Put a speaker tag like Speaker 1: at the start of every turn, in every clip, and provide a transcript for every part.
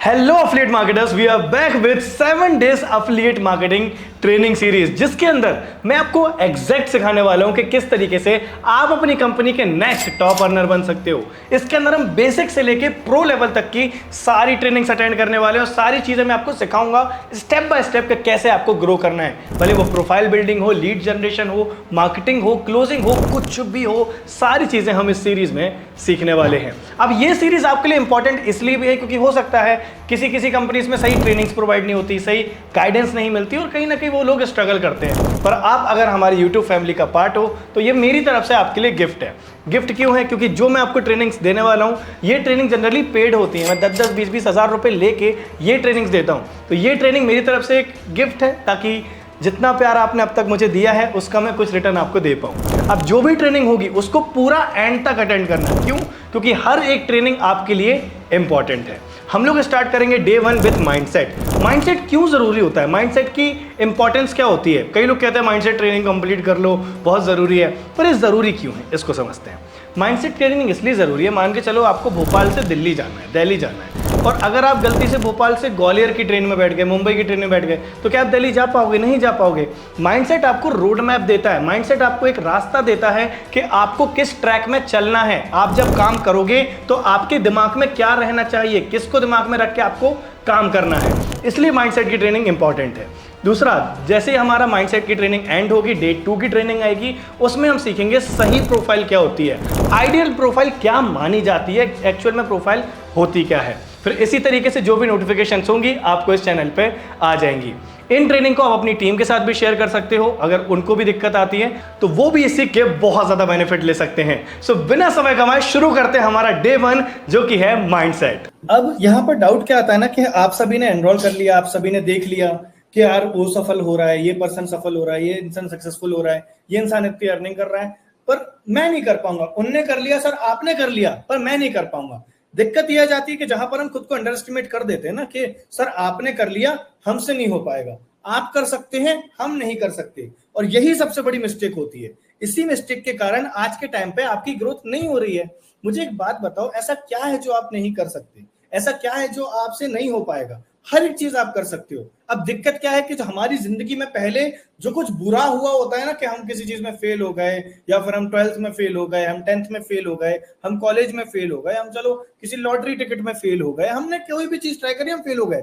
Speaker 1: Hello affiliate marketers, we are back with 7 days affiliate marketing training series, जिसके अंदर मैं आपको एग्जैक्ट सिखाने वाला हूं कि किस तरीके से आप अपनी कंपनी के नेक्स्ट टॉप अर्नर बन सकते हो। इसके अंदर हम बेसिक से लेके प्रो लेवल तक की सारी ट्रेनिंग्स अटेंड करने वाले हैं और सारी चीजें मैं आपको सिखाऊंगा स्टेप बाय स्टेप के कैसे आपको ग्रो करना है। भले वो प्रोफाइल बिल्डिंग हो, लीड जनरेशन हो, मार्केटिंग हो, क्लोजिंग हो, कुछ भी हो, सारी चीजें हम इस सीरीज में सीखने वाले हैं। अब ये सीरीज आपके लिए इंपॉर्टेंट इसलिए भी है क्योंकि हो सकता है किसी किसी कंपनीज में सही ट्रेनिंग्स प्रोवाइड नहीं होती, सही गाइडेंस नहीं मिलती और कहीं ना कहीं वो लोग स्ट्रगल करते हैं। पर आप अगर हमारी यूट्यूब फैमिली का पार्ट हो तो ये मेरी तरफ से आपके लिए गिफ्ट है। गिफ्ट क्यों है? क्योंकि जो मैं आपको ट्रेनिंग्स देने वाला हूं ये ट्रेनिंग जनरली पेड होती है। मैं 10-10, 20-20 हज़ार रुपए लेके ये ट्रेनिंग्स देता हूं। तो ये ट्रेनिंग मेरी तरफ से एक गिफ्ट है ताकि जितना प्यार आपने अब तक मुझे दिया है उसका मैं कुछ रिटर्न आपको दे पाऊं। अब जो भी ट्रेनिंग होगी उसको पूरा एंड तक अटेंड करना है। क्यों? क्योंकि हर एक ट्रेनिंग आपके लिए इंपॉर्टेंट है। हम लोग स्टार्ट करेंगे डे 1 विद माइंडसेट। माइंडसेट क्यों जरूरी होता है? माइंडसेट की इंपॉर्टेंस क्या होती है? कई लोग कहते हैं माइंडसेट ट्रेनिंग कंप्लीट कर लो, बहुत जरूरी है। पर ये जरूरी क्यों है इसको समझते हैं। माइंडसेट ट्रेनिंग इसलिए जरूरी है, मान के चलो आपको भोपाल से दिल्ली जाना है, दिल्ली जाना है, और अगर आप गलती से भोपाल से ग्वालियर की ट्रेन में बैठ गए, मुंबई की ट्रेन में बैठ गए, तो क्या आप दिल्ली जा पाओगे? नहीं जा पाओगे। माइंडसेट आपको रोड मैप देता है, माइंडसेट आपको एक रास्ता देता है कि आपको किस ट्रैक में चलना है। आप जब काम करोगे तो आपके दिमाग में क्या रहना चाहिए, किसको दिमाग में रख के आपको काम करना है। इसलिए माइंडसेट की ट्रेनिंग इंपॉर्टेंट है। दूसरा, जैसे हमारा माइंडसेट की ट्रेनिंग एंड होगी, डे 2 की ट्रेनिंग आएगी, उसमें हम सीखेंगे सही प्रोफाइल क्या होती है, आइडियल प्रोफाइल क्या मानी जाती है, एक्चुअल में प्रोफाइल होती क्या है। फिर इसी तरीके से जो भी नोटिफिकेशंस होंगी आपको इस चैनल पे आ जाएंगी। इन ट्रेनिंग को आप अपनी टीम के साथ भी शेयर कर सकते हो, अगर उनको भी दिक्कत आती है तो वो भी इसी के बहुत ज्यादा बेनिफिट ले सकते हैं। सो बिना समय कमाए शुरू करते हैं हमारा डे 1 जो कि है माइंडसेट। अब यहाँ पर डाउट क्या आता है ना कि आप सभी ने एनरोल कर लिया, आप सभी ने देख लिया कि यार वो सफल हो रहा है, ये पर्सन सफल हो रहा है, ये इंसान सक्सेसफुल हो रहा है, ये इंसान इतनी अर्निंग कर रहा है, पर मैं नहीं कर पाऊंगा। उनने कर लिया सर, आपने कर लिया, पर मैं नहीं कर पाऊंगा। दिक्कत यह जाती है कि जहां पर हम खुद को अंडर एस्टिमेट कर देते हैं ना कि सर आपने कर लिया, हमसे नहीं हो पाएगा, आप कर सकते हैं, हम नहीं कर सकते, और यही सबसे बड़ी मिस्टेक होती है। इसी मिस्टेक के कारण आज के टाइम पे आपकी ग्रोथ नहीं हो रही है। मुझे एक बात बताओ, ऐसा क्या है जो आप नहीं कर सकते? ऐसा क्या है जो आपसे नहीं हो पाएगा? हर एक चीज आप कर सकते हो। अब दिक्कत क्या है कि जो हमारी जिंदगी में पहले जो कुछ बुरा हुआ होता है ना, कि हम किसी चीज में फेल हो गए, या फिर हम 12th में फेल हो गए, हम 10th में फेल हो गए, हम कॉलेज में फेल हो गए, हम चलो किसी लॉटरी टिकट में फेल हो गए, हमने कोई भी चीज ट्राई करी, हम फेल हो गए।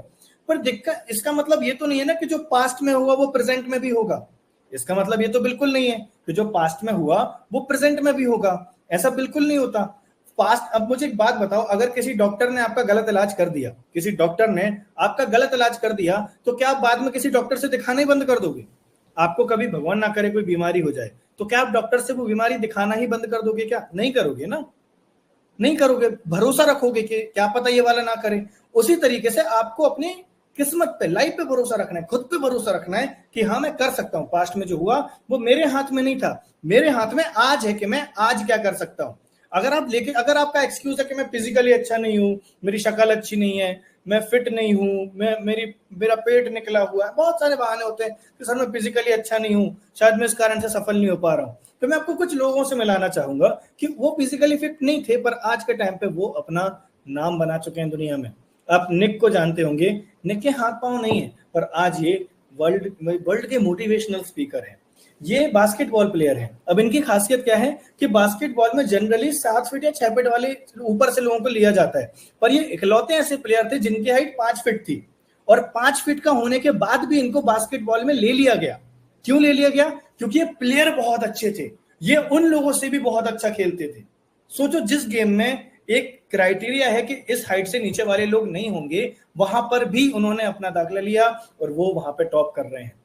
Speaker 1: पर दिक्कत, इसका मतलब ये तो नहीं है ना कि जो पास्ट में हुआ वो प्रेजेंट में भी होगा। इसका मतलब ये तो बिल्कुल नहीं है कि जो पास्ट में हुआ वो प्रेजेंट में भी होगा। ऐसा बिल्कुल नहीं होता। पास्ट, अब मुझे एक बात बताओ, अगर किसी डॉक्टर ने आपका गलत इलाज कर दिया, किसी डॉक्टर ने आपका गलत इलाज कर दिया, तो क्या आप बाद में किसी डॉक्टर से दिखाना ही बंद कर दोगे? आपको कभी भगवान ना करे कोई बीमारी हो जाए तो क्या आप डॉक्टर से वो बीमारी दिखाना ही बंद कर दोगे? क्या नहीं करोगे ना? नहीं करोगे, भरोसा रखोगे कि क्या पता ये वाला ना करे। उसी तरीके से आपको अपनी किस्मत पे, लाइफ पे भरोसा रखना है, खुद पे भरोसा रखना है कि हाँ मैं कर सकता हूँ। पास्ट में जो हुआ वो मेरे हाथ में नहीं था, मेरे हाथ में आज है कि मैं आज क्या कर सकता हूँ। अगर आपका एक्सक्यूज है कि मैं फिजिकली अच्छा नहीं हूँ, मेरी शक्ल अच्छी नहीं है, मैं फिट नहीं हूँ, मेरा पेट निकला हुआ है, बहुत सारे बहाने होते हैं कि सर मैं फिजिकली अच्छा नहीं हूँ, शायद मैं इस कारण से सफल नहीं हो पा रहा हूँ। तो मैं आपको कुछ लोगों से मिलाना चाहूंगा कि वो फिजिकली फिट नहीं थे, पर आज के टाइम पे वो अपना नाम बना चुके हैं दुनिया में। आप निक को जानते होंगे, निक के हाथ पांव नहीं है, पर आज ये वर्ल्ड के मोटिवेशनल स्पीकर हैं। ये बास्केटबॉल प्लेयर हैं। अब इनकी खासियत क्या है कि बास्केटबॉल में जनरली 7 फीट या 6 फीट वाले ऊपर से लोगों को लिया जाता है, पर ये इकलौते ऐसे प्लेयर थे जिनकी हाइट 5 फीट थी, और 5 फीट का होने के बाद भी इनको बास्केटबॉल में ले लिया गया। क्यों ले लिया गया? क्योंकि ये प्लेयर बहुत अच्छे थे, ये उन लोगों से भी बहुत अच्छा खेलते थे। सोचो, जिस गेम में एक क्राइटेरिया है कि इस हाइट से नीचे वाले लोग नहीं होंगे, वहां पर भी उन्होंने अपना दाखिला लिया और वो वहां पे टॉप कर रहे हैं।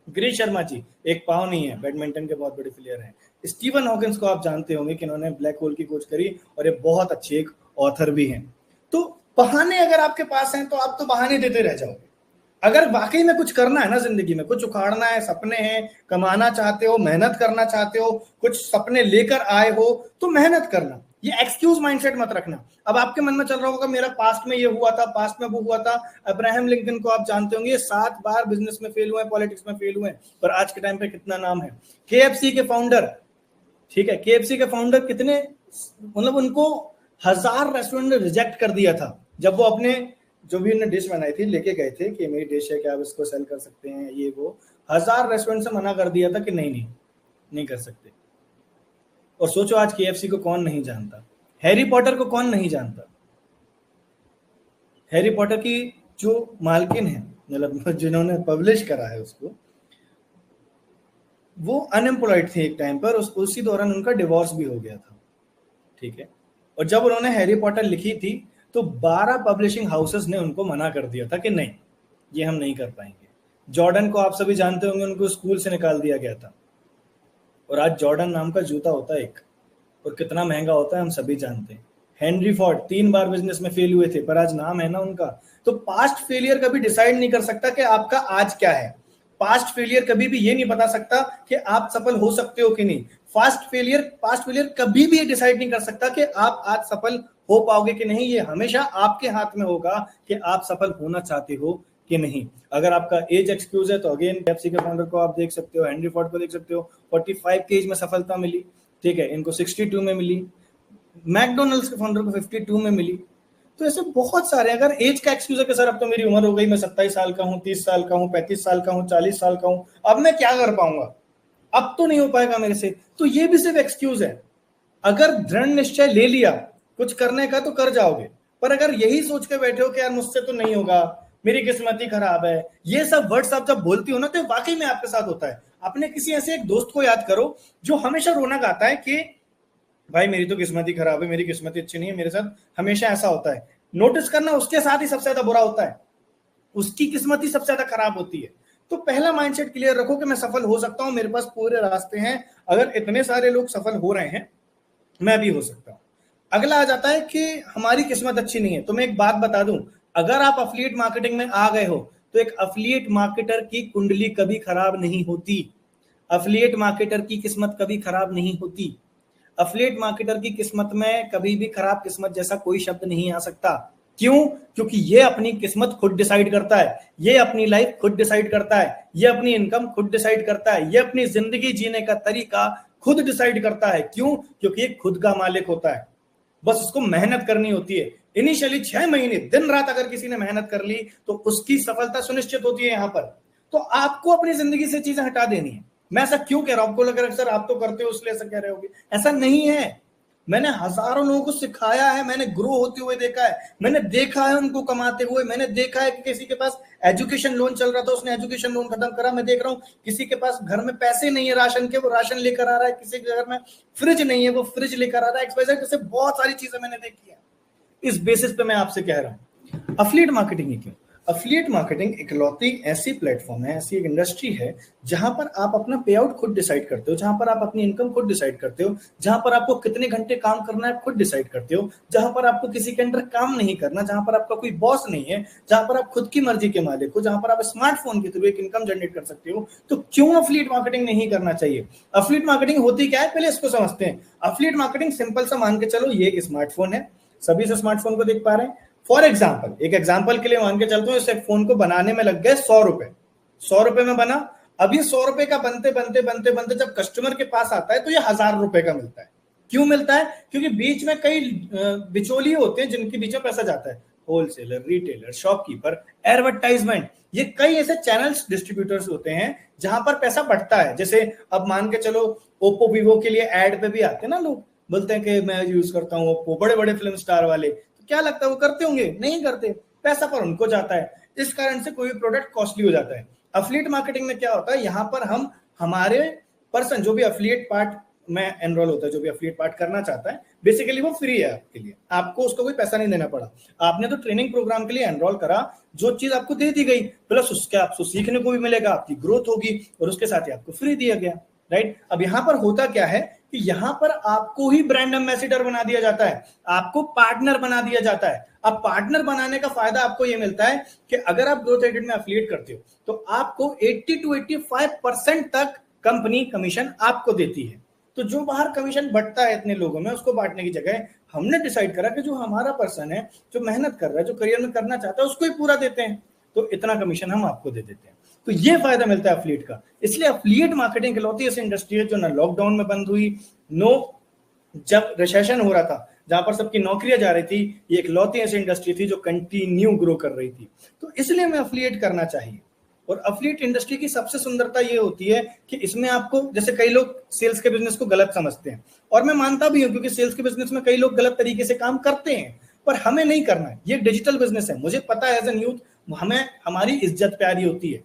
Speaker 1: गिरीश शर्मा जी, एक पाव नहीं है, बैडमिंटन के बहुत बड़े प्लेयर हैं। स्टीवन हॉकिंस को आप जानते होंगे कि इन्होंने ब्लैक होल की खोज करी और ये बहुत अच्छे एक ऑथर भी हैं। तो बहाने अगर आपके पास हैं तो आप तो बहाने देते रह जाओगे। अगर वाकई में कुछ करना है ना जिंदगी में, कुछ उखाड़ना है, सपने हैं, कमाना चाहते हो, मेहनत करना चाहते हो, कुछ सपने लेकर आए हो, तो मेहनत करना। ये एक्सक्यूज माइंडसेट मत रखना। अब आपके मन में चल रहा होगा मेरा पास्ट में ये हुआ था, पास्ट में वो हुआ था। अब्राहम लिंकन को आप जानते होंगे, 7 बार बिजनेस में फेल हुए, पॉलिटिक्स में फेल हुए, पर आज के टाइम पे कितना नाम है। KFC के फाउंडर, ठीक है, KFC के फाउंडर कितने, मतलब उनको 1000 रेस्टोरेंट ने रिजेक्ट कर दिया था जब वो अपने जो भी उन्होंने डिश बनाई थी लेके गए थे कि मेरी डिश है, कि आप इसको सेल कर सकते हैं, ये वो 1000 रेस्टोरेंट से मना कर दिया था कि नहीं नहीं नहीं कर सकते। और सोचो आज KFC को कौन नहीं जानता, हैरी पॉटर को कौन नहीं जानता। हैरी पॉटर की जो मालकिन है, मतलब जिन्होंने पब्लिश करा है उसको, वो अनएम्प्लॉयड थे एक टाइम पर, उसी दौरान उनका डिवोर्स भी हो गया था, ठीक है। और जब उन्होंने हैरी पॉटर लिखी थी तो 12 पब्लिशिंग हाउसेस ने उनको मना कर दिया था कि नहीं ये हम नहीं कर पाएंगे। जॉर्डन को आप सभी जानते होंगे, उनको स्कूल से निकाल दिया गया था। और आज जॉर्डन नाम का जूता होता है एक, और कितना महंगा होता है हम सभी जानते हैं। हेनरी फोर्ड 3 बार बिजनेस में फेल हुए थे, पर आज नाम है ना उनका। तो पास्ट फेलियर कभी डिसाइड नहीं कर सकता कि आपका आज क्या है। पास्ट फेलियर कभी भी ये नहीं बता सकता कि आप सफल हो सकते हो कि नहीं। पास्ट फेलियर कभी भी ये डिसाइड नहीं कर सकता कि आप आज सफल हो पाओगे कि नहीं। ये हमेशा आपके हाथ में होगा कि आप सफल होना चाहते हो कि नहीं। अगर आपका एज एक्सक्यूज है तो अगेन पेप्सी के फाउंडर को आप देख सकते हो, हेनरी फोर्ड को देख सकते हो, 45 के एज में सफलता मिली, ठीक है, इनको 62 में मिली। मैकडोनल्ड्स के फाउंडर को 52 में मिली। तो ऐसे बहुत सारे, अगर एज का एक्सक्यूज है कि सर अब तो मेरी उम्र हो गई, मैं 27 साल का हूँ, 30 साल का हूँ, 35 साल का हूँ, 40 साल का हूँ, अब मैं क्या कर पाऊंगा, अब तो नहीं हो पाएगा मेरे से, तो ये भी सिर्फ एक्सक्यूज है। अगर दृढ़ निश्चय ले लिया कुछ करने का तो कर जाओगे, पर अगर यही सोच के बैठे हो कि यार मुझसे तो नहीं होगा, मेरी किस्मत ही खराब है, ये सब वर्ड्स आप जब बोलती हो ना तो वाकई में आपके साथ होता है। अपने किसी ऐसे एक दोस्त को याद करो जो हमेशा रोना गाता है कि भाई मेरी तो किस्मत ही खराब है, मेरी किस्मत ही अच्छी नहीं है, मेरे साथ हमेशा ऐसा होता है। नोटिस करना उसके साथ ही सबसे ज्यादा बुरा होता है, उसकी किस्मत ही सबसे ज्यादा खराब होती है। तो पहला माइंडसेट क्लियर रखो कि मैं सफल हो सकता हूं, मेरे पास पूरे रास्ते हैं, अगर इतने सारे लोग सफल हो रहे हैं मैं भी हो सकता हूं। अगला आ जाता है कि हमारी किस्मत अच्छी नहीं है। तो मैं एक बात बता दूं, अगर आप अफिलिएट मार्केटिंग में आ गए हो तो एक अफिलिएट मार्केटर की कुंडली कभी खराब नहीं होती। अफिलिएट मार्केटर की किस्मत कभी खराब नहीं होती। अफिलिएट मार्केटर की किस्मत में कभी भी खराब किस्मत जैसा कोई शब्द नहीं आ सकता। क्यों? क्योंकि ये अपनी किस्मत खुद डिसाइड करता है, ये अपनी लाइफ खुद डिसाइड करता है, ये अपनी इनकम खुद डिसाइड करता है, ये अपनी जिंदगी जीने का तरीका खुद डिसाइड करता है। क्यों? क्योंकि ये खुद का मालिक होता है, बस उसको मेहनत करनी होती है। इनिशियली 6 महीने दिन रात अगर किसी ने मेहनत कर ली तो उसकी सफलता सुनिश्चित होती है। यहां पर तो आपको अपनी जिंदगी से चीजें हटा देनी है। मैं ऐसा क्यों कह रहा हूं? आपको लग रहा है सर आप तो करते हो इसलिए ऐसा कह रहे होगे, ऐसा नहीं है। मैंने हजारों लोगों को सिखाया है, मैंने ग्रो होते हुए देखा है, मैंने देखा है उनको कमाते हुए, मैंने देखा है कि किसी के पास एजुकेशन लोन चल रहा था, उसने एजुकेशन लोन खत्म करा। मैं देख रहा हूँ किसी के पास घर में पैसे नहीं है राशन के, वो राशन लेकर आ रहा है, किसी के घर में फ्रिज नहीं है वो फ्रिज लेकर आ रहा है। एक्सवाइजेड, बहुत सारी चीजें मैंने देखी है। इस बेसिस पे मैं आपसे कह रहा हूँ अफिलिएट मार्केटिंग ही क्यों। अफिलिएट मार्केटिंग इकलौती ऐसी प्लेटफॉर्म है, ऐसी एक इंडस्ट्री है जहां पर आप अपना पे आउट खुद डिसाइड करते हो, जहां पर आप अपनी इनकम खुद डिसाइड करते हो, जहां पर आपको कितने घंटे काम करना है खुद डिसाइड करते हो, जहां पर आपको किसी के अंडर काम नहीं करना, जहां पर आपका कोई बॉस नहीं है, जहां पर आप खुद की मर्जी के मालिक हो, जहां पर आप स्मार्टफोन के थ्रू एक इनकम जनरेट कर सकते हो। तो क्यों अफिलिएट मार्केटिंग नहीं करना चाहिए? अफिलिएट मार्केटिंग होती क्या है पहले इसको समझते हैं। अफिलिएट मार्केटिंग सिंपल सा मान के चलो, ये एक स्मार्टफोन है, सभी से स्मार्टफोन को देख पा रहे हैं। फॉर एग्जाम्पल, एक एग्जाम्पल के लिए मान के चलते हो, इस फोन को बनाने में लग गए 100 रुपए। 100 रुपए में बना। अभी 100 रुपए का बनते बनते बनते बनते जब कस्टमर के पास आता है तो ये 1000 रुपए का मिलता है। क्यों मिलता है? क्योंकि बीच में कई बिचौलिए होते हैं जिनके बीच में पैसा जाता है, होलसेलर, रिटेलर, शॉपकीपर, एडवर्टाइजमेंट, ये कई ऐसे चैनल्स, डिस्ट्रीब्यूटर्स होते हैं जहां पर पैसा बढ़ता है। जैसे अब मान के चलो ओप्पो वीवो के लिए एड पे भी आते हैं ना लोग, बोलते हैं कि मैं यूज करता हूँ ओप्पो, बड़े बड़े फिल्म स्टार वाले। क्या लगता है वो करते होंगे? नहीं करते, पैसा पर उनको जाता है। इस कारण से कोई भी प्रोडक्ट कॉस्टली हो जाता है। अफिलिएट मार्केटिंग में क्या होता है, यहां पर हम हमारे पर्सन जो भी अफिलिएट पार्ट में एनरोल होता है, जो भी अफिलिएट पार्ट करना चाहता है, बेसिकली वो फ्री है आपके लिए, आपको उसको कोई पैसा नहीं देना पड़ा। आपने तो ट्रेनिंग प्रोग्राम के लिए एनरोल करा, जो चीज आपको दे दी गई, प्लस उसके आपको सीखने को भी मिलेगा, आपकी ग्रोथ होगी, और उसके साथ ही आपको फ्री दिया गया, राइट। अब यहां पर होता क्या है कि यहां पर आपको ही ब्रांड एम्बेसडर बना दिया जाता है, आपको पार्टनर बना दिया जाता है। अब पार्टनर बनाने का फायदा आपको यह मिलता है कि अगर आप ग्रोथ एडिट में एफिलिएट करते हो तो आपको 80 to 85% तक कंपनी कमीशन आपको देती है। तो जो बाहर कमीशन बढ़ता है इतने लोगों में, उसको बांटने की जगह हमने डिसाइड करा कि जो हमारा पर्सन है, जो मेहनत कर रहा है, जो करियर में करना चाहता है, उसको ही पूरा देते हैं, तो इतना कमीशन हम आपको दे देते हैं। तो ये फायदा मिलता है अफिलिएट का। इसलिए अफिलिएट मार्केटिंग इकलौती ऐसी इंडस्ट्री है जो ना लॉकडाउन में बंद हुई, नो जब रिसेशन हो रहा था, जहां पर सबकी नौकरियां जा रही थी, ये एक लौती ऐसी इंडस्ट्री थी जो कंटिन्यू ग्रो कर रही थी। तो इसलिए हमें अफिलिएट करना चाहिए। और अफिलिएट इंडस्ट्री की सबसे सुंदरता ये होती है कि इसमें आपको, जैसे कई लोग सेल्स के बिजनेस को गलत समझते हैं, और मैं मानता भी हूं, क्योंकि सेल्स के बिजनेस में कई लोग गलत तरीके से काम करते हैं, पर हमें नहीं करना है। ये डिजिटल बिजनेस है, मुझे पता है एज एन यूथ हमें हमारी इज्जत प्यारी होती है,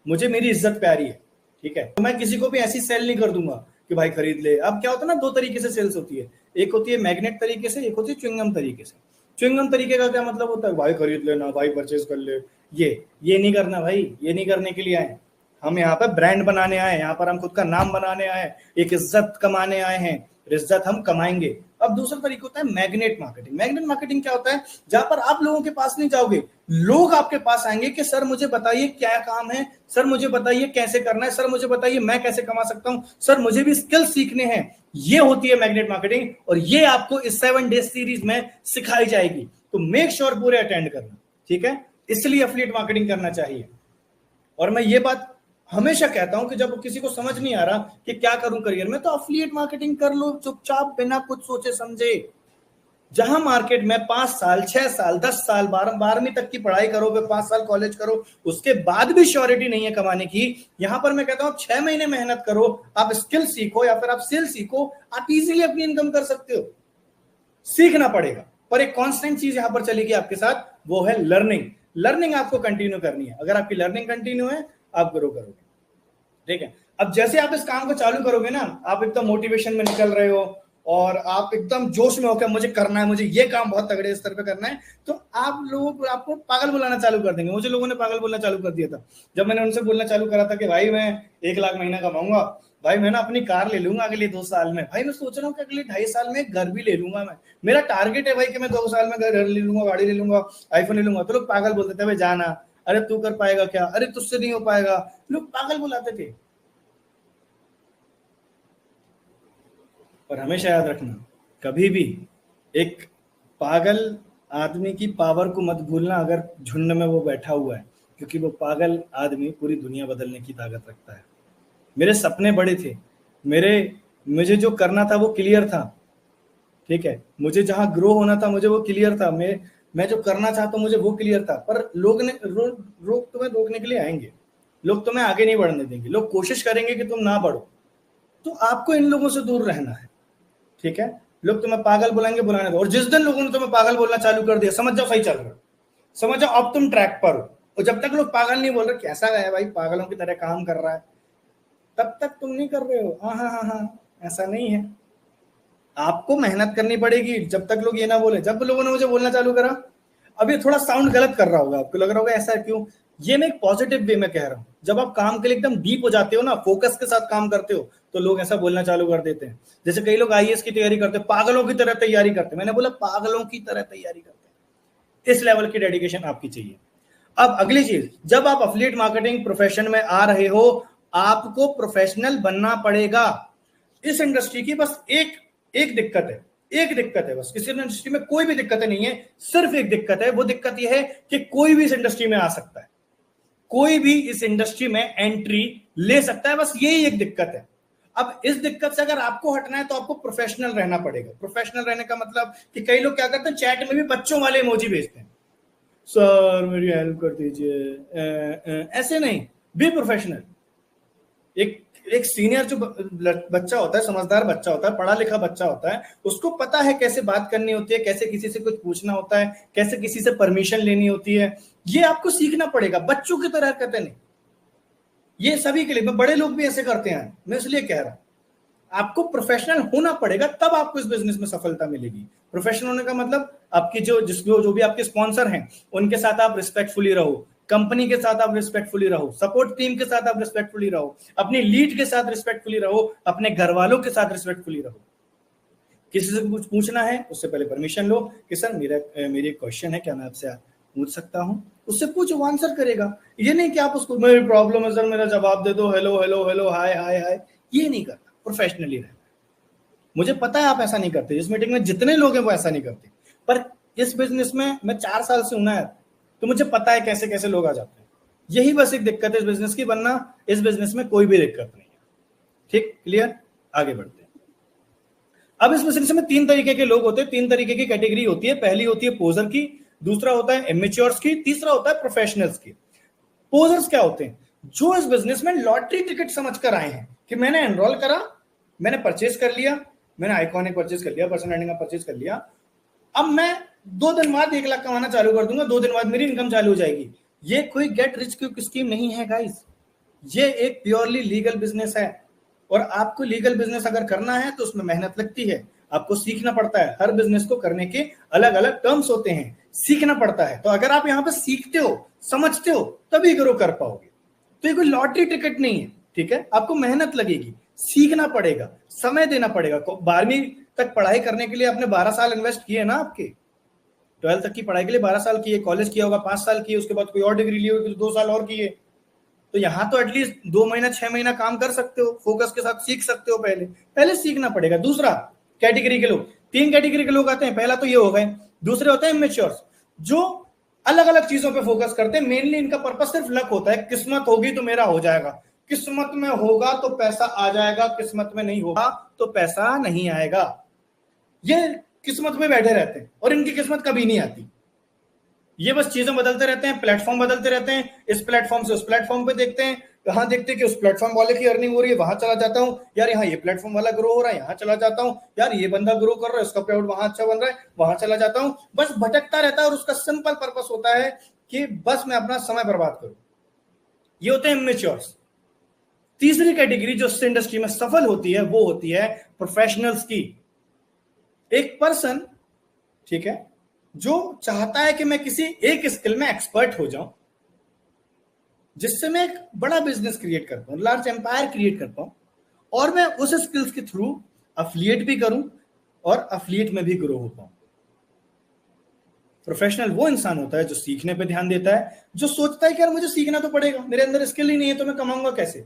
Speaker 1: मुझे मेरी इज्जत प्यारी है, ठीक है। तो मैं किसी को भी ऐसी सेल नहीं कर दूंगा कि भाई खरीद ले। अब क्या होता है ना, दो तरीके से सेल्स होती है, एक होती है मैग्नेट तरीके से, एक होती है च्युइंगम तरीके से। च्युइंगम तरीके का क्या मतलब होता है, भाई खरीद लेना, भाई परचेज कर ले। ये नहीं करना भाई, ये नहीं करने के लिए आए हम। यहाँ पर ब्रांड बनाने आए, यहाँ पर हम खुद का नाम बनाने आए, एक इज्जत कमाने आए हैं, इज्जत हम कमाएंगे। अब दूसरा तरीका होता है मैग्नेट मार्केटिंग। मैग्नेट मार्केटिंग क्या होता है, जहां पर आप लोगों के पास नहीं जाओगे, लोग आपके पास आएंगे कि सर मुझे बताइए क्या काम है, सर मुझे बताइए कैसे करना है, सर मुझे बताइए मैं कैसे कमा सकता हूं, सर मुझे भी स्किल सीखने हैं। ये होती है मैग्नेट मार्केटिंग, और ये आपको इस 7 डेज सीरीज में सिखाई जाएगी। तो मेक श्योर पूरे अटेंड करना, ठीक है। इसलिए एफिलिएट मार्केटिंग करना चाहिए। और मैं ये बात हमेशा कहता हूं कि जब किसी को समझ नहीं आ रहा कि क्या करूं करियर में, तो एफिलिएट मार्केटिंग कर लो चुपचाप, बिना कुछ सोचे समझे। जहां मार्केट में 5 साल 6 साल 10 साल 12वीं तक की पढ़ाई करोगे, 5 साल कॉलेज करो, उसके बाद भी श्योरिटी नहीं है कमाने की, यहां पर मैं कहता हूं 6 महीने मेहनत करो, आप स्किल सीखो या फिर आप सेल सीखो, आप इजीली अपनी इनकम कर सकते हो। सीखना पड़ेगा, पर एक कांस्टेंट चीज यहां पर चलेगी आपके साथ, वो है लर्निंग। लर्निंग आपको कंटिन्यू करनी है। अगर आपकी लर्निंग कंटिन्यू है, आप ग्रो करोगे, ठीक है। अब जैसे आप इस काम को चालू करोगे ना, आप एकदम मोटिवेशन में निकल रहे हो और आप एकदम जोश में होकर मुझे करना है, मुझे ये काम बहुत तगड़े स्तर पे करना है, तो आप लोग आपको पागल बुलाना चालू कर देंगे। मुझे लोगों ने पागल बोलना चालू कर दिया था जब मैंने उनसे बोलना चालू करा था कि भाई मैं 1 लाख महीना कमाऊंगा, भाई मैं ना अपनी कार ले लूंगा अगले 2 साल में, भाई मैं सोच रहा हूँ कि अगले 2.5 साल में घर भी ले लूंगा, मैं मेरा टारगेट है भाई कि मैं 2 साल में घर ले लूंगा, गाड़ी ले लूंगा, आईफोन ले लूंगा। तो लोग पागल बोलते थे, भाई जाना, अरे तू कर पाएगा क्या, अरे तुझसे नहीं हो पाएगा, लोग पागल बुलाते थे। पर हमेशा याद रखना, कभी भी एक पागल आदमी की पावर को मत भूलना अगर झुंड में वो बैठा हुआ है, क्योंकि वो पागल आदमी पूरी दुनिया बदलने की ताकत रखता है। मेरे सपने बड़े थे, मुझे जो करना था वो क्लियर था, ठीक है। मुझे जहां ग्रो होना था मुझे वो क्लियर था, मैं जो करना चाहता हूं मुझे वो क्लियर था। पर लोग तुम्हें रोकने के लिए आएंगे, लोग तुम्हें आगे नहीं बढ़ने देंगे, लोग कोशिश करेंगे कि तुम ना बढ़ो। तो आपको इन लोगों से दूर रहना है, ठीक है। लोग तुम्हें पागल बुलाएंगे, बुलाने दो। और जिस दिन लोगों ने तुम्हें पागल बोलना चालू कर दिया, समझ जाओ सही चल रहा है, समझ जाओ अब तुम ट्रैक पर हो। और जब तक लोग पागल नहीं बोल रहे कैसा गया भाई, पागलों की तरह काम कर रहा है, तब तक तुम नहीं कर रहे हो। हाँ हाँ हाँ हाँ, ऐसा नहीं है। आपको मेहनत करनी पड़ेगी जब तक लोग ये ना बोले। जब लोगों ने मुझे बोलना चालू करा, अब ये थोड़ा साउंड गलत कर रहा होगा, आपको लग रहा होगा ऐसा क्यों, ये मैं एक पॉजिटिव वे में कह रहा हूं। जब आप काम के लिए एकदम डीप हो जाते हो ना, फोकस के साथ काम करते हो, तो लोग ऐसा बोलना चालू कर देते हैं। जैसे कई लोग आईएएस की तैयारी करते हैं, पागलों की तरह तैयारी करते हैं, मैंने बोला पागलों की तरह तैयारी करते हैं। इस लेवल की डेडिकेशन आपकी चाहिए। अब अगली चीज, जब आप एफिलिएट मार्केटिंग प्रोफेशन में आ रहे हो, आपको प्रोफेशनल बनना पड़ेगा। इस इंडस्ट्री की बस एक दिक्कत है, एक दिक्कत है बस। इस इंडस्ट्री में कोई भी दिक्कत नहीं है, सिर्फ एक दिक्कत है। वो दिक्कत यह है कि कोई भी इस इंडस्ट्री में आ सकता है, कोई भी इस इंडस्ट्री में एंट्री ले सकता है, बस यही एक दिक्कत है। अब इस दिक्कत से अगर आपको हटना है तो आपको प्रोफेशनल रहना पड़ेगा। प्रोफेशनल रहने का मतलब कि कई लोग क्या करते हैं, चैट में भी बच्चों वाले इमोजी भेजते हैं, सर मेरी हेल्प कर दीजिए, ऐसे नहीं, बी प्रोफेशनल। एक सीनियर जो बच्चा होता है, समझदार बच्चा होता है, पढ़ा लिखा बच्चा होता है, उसको पता है कैसे बात करनी होती है, कैसे किसी से कुछ पूछना होता है, कैसे किसी से परमिशन लेनी होती है। ये आपको सीखना पड़ेगा, बच्चों की तरह कहते नहीं। ये सभी के लिए, मैं बड़े लोग भी ऐसे करते हैं, मैं इसलिए कह रहा हूं आपको प्रोफेशनल होना पड़ेगा, तब आपको इस बिजनेस में सफलता मिलेगी। प्रोफेशनल होने का मतलब आपकी जो भी आपके स्पॉन्सर हैं उनके साथ आप रिस्पेक्टफुली रहो, कंपनी के साथ आप रिस्पेक्टफुली रहो, सपोर्ट टीम के साथ आप रिस्पेक्टफुली रहो, अपनी लीड के साथ रिस्पेक्टफुली रहो, अपने घर वालों के साथ रिस्पेक्टफुली रहो। किसी से कुछ पूछना है उससे पहले परमिशन लो कि सर मेरी क्वेश्चन है, क्या मैं आपसे पूछ सकता हूं? उससे पूछो, वो आंसर करेगा। ये नहीं कि आप उसको मेरी प्रॉब्लम है सर मेरा जवाब दे दो, हेलो हेलो हेलो हाय हाय हाय, ये नहीं करना। प्रोफेशनली रहना। मुझे पता है आप ऐसा नहीं करते, इस मीटिंग में जितने लोग हैं वो ऐसा नहीं करते, पर इस बिजनेस में मैं 4 साल से हूं ना, तो मुझे पता है कैसे कैसे लोग आ जाते हैं। यही बस एक दिक्कत है इस बिजनेस की, वरना इस बिजनेस में कोई भी दिक्कत नहीं है। ठीक, क्लियर? आगे बढ़ते हैं। अब इस बिजनेस में तीन तरीके के लोग होते हैं, तीन तरीके की कैटेगरी होती है। पहली होती है पोजर की, दूसरा होता है इमेच्योर्स की, तीसरा होता है प्रोफेशनल्स की। पोजर्स क्या होते हैं? जो इस बिजनेस में लॉटरी टिकट समझकर आए हैं कि मैंने एनरोल करा, मैंने परचेज कर लिया, मैंने आइकॉनिक परचेज कर लिया, पर्सन ब्रांडिंग का परचेज कर लिया, अब मैं 2 दिन बाद 1 लाख कमाना चालू कर दूंगा, 2 दिन बाद मेरी इनकम चालू हो जाएगी। ये कोई गेट रिच क्विक स्कीम नहीं है गाइस, ये एक प्योरली लीगल बिजनेस है। और आपको लीगल बिजनेस अगर करना है तो उसमें मेहनत लगती है, आपको सीखना पड़ता है। हर बिजनेस को करने के अलग अलग टर्म्स होते हैं, सीखना पड़ता है। तो अगर आप यहाँ पे सीखते हो, समझते हो, तभी ग्रो कर पाओगे। तो ये कोई लॉटरी टिकट नहीं है, ठीक है? आपको मेहनत लगेगी, सीखना पड़ेगा, समय देना पड़ेगा। 12वीं तक पढ़ाई करने के लिए आपने 12 साल इन्वेस्ट किए ना, आपके 12 तक की पढ़ाई के लिए 12 साल किए, कॉलेज किया होगा 5 साल किए, उसके बाद कोई और डिग्री ली होगी तो 2 साल और किए। तो यहाँ तो एटलीस्ट 2 महीना 6 महीना काम कर सकते हो, फोकस के साथ सीख सकते हो। पहले सीखना पड़ेगा। दूसरा कैटेगरी के लोग, 3 कैटेगरी के लोग आते हैं। पहला तो ये हो गए। दूसरे होते हैं इमेच्योर्स, जो अलग अलग चीजों पे फोकस करते हैं। मेनली इनका पर्पस सिर्फ लक होता है, किस्मत होगी तो मेरा हो जाएगा, किस्मत में होगा तो पैसा आ जाएगा, किस्मत में नहीं होगा तो पैसा नहीं आएगा। ये किस्मत में बैठे रहते हैं और इनकी किस्मत कभी नहीं आती। ये बस चीजें बदलते रहते हैं, प्लेटफॉर्म बदलते रहते हैं, इस प्लेटफॉर्म से उस प्लेटफॉर्म पे देखते हैं, कहाँ देखते हैं कि उस प्लेटफॉर्म वाले की अर्निंग हो रही है, वहां चला जाता हूँ, यार यहाँ ये प्लेटफॉर्म वाला ग्रो हो रहा है, यहाँ चला जाता हूँ, यार ये बंदा ग्रो कर रहा है, उसका पेआउट वहां अच्छा बन रहा है, वहां चला जाता हूँ। बस भटकता रहता है और उसका सिंपल पर्पस होता है कि बस मैं अपना समय बर्बाद करूं। ये होते हैं इमेच्योर्स। तीसरी कैटेगरी जो इस इंडस्ट्री में सफल होती है वो होती है प्रोफेशनल्स की। एक पर्सन, ठीक है, जो चाहता है कि मैं किसी एक स्किल में एक्सपर्ट हो जाऊं, जिससे मैं एक बड़ा बिजनेस क्रिएट कर पाऊं, लार्ज एम्पायर क्रिएट कर पाऊं, और मैं उस स्किल्स के थ्रू अफिलिएट भी करूं और अफिलिएट में भी ग्रो हो पाऊं। प्रोफेशनल वो इंसान होता है जो सीखने पे ध्यान देता है, जो सोचता है कि यार मुझे सीखना तो पड़ेगा, मेरे अंदर स्किल ही नहीं है तो मैं कमाऊंगा कैसे?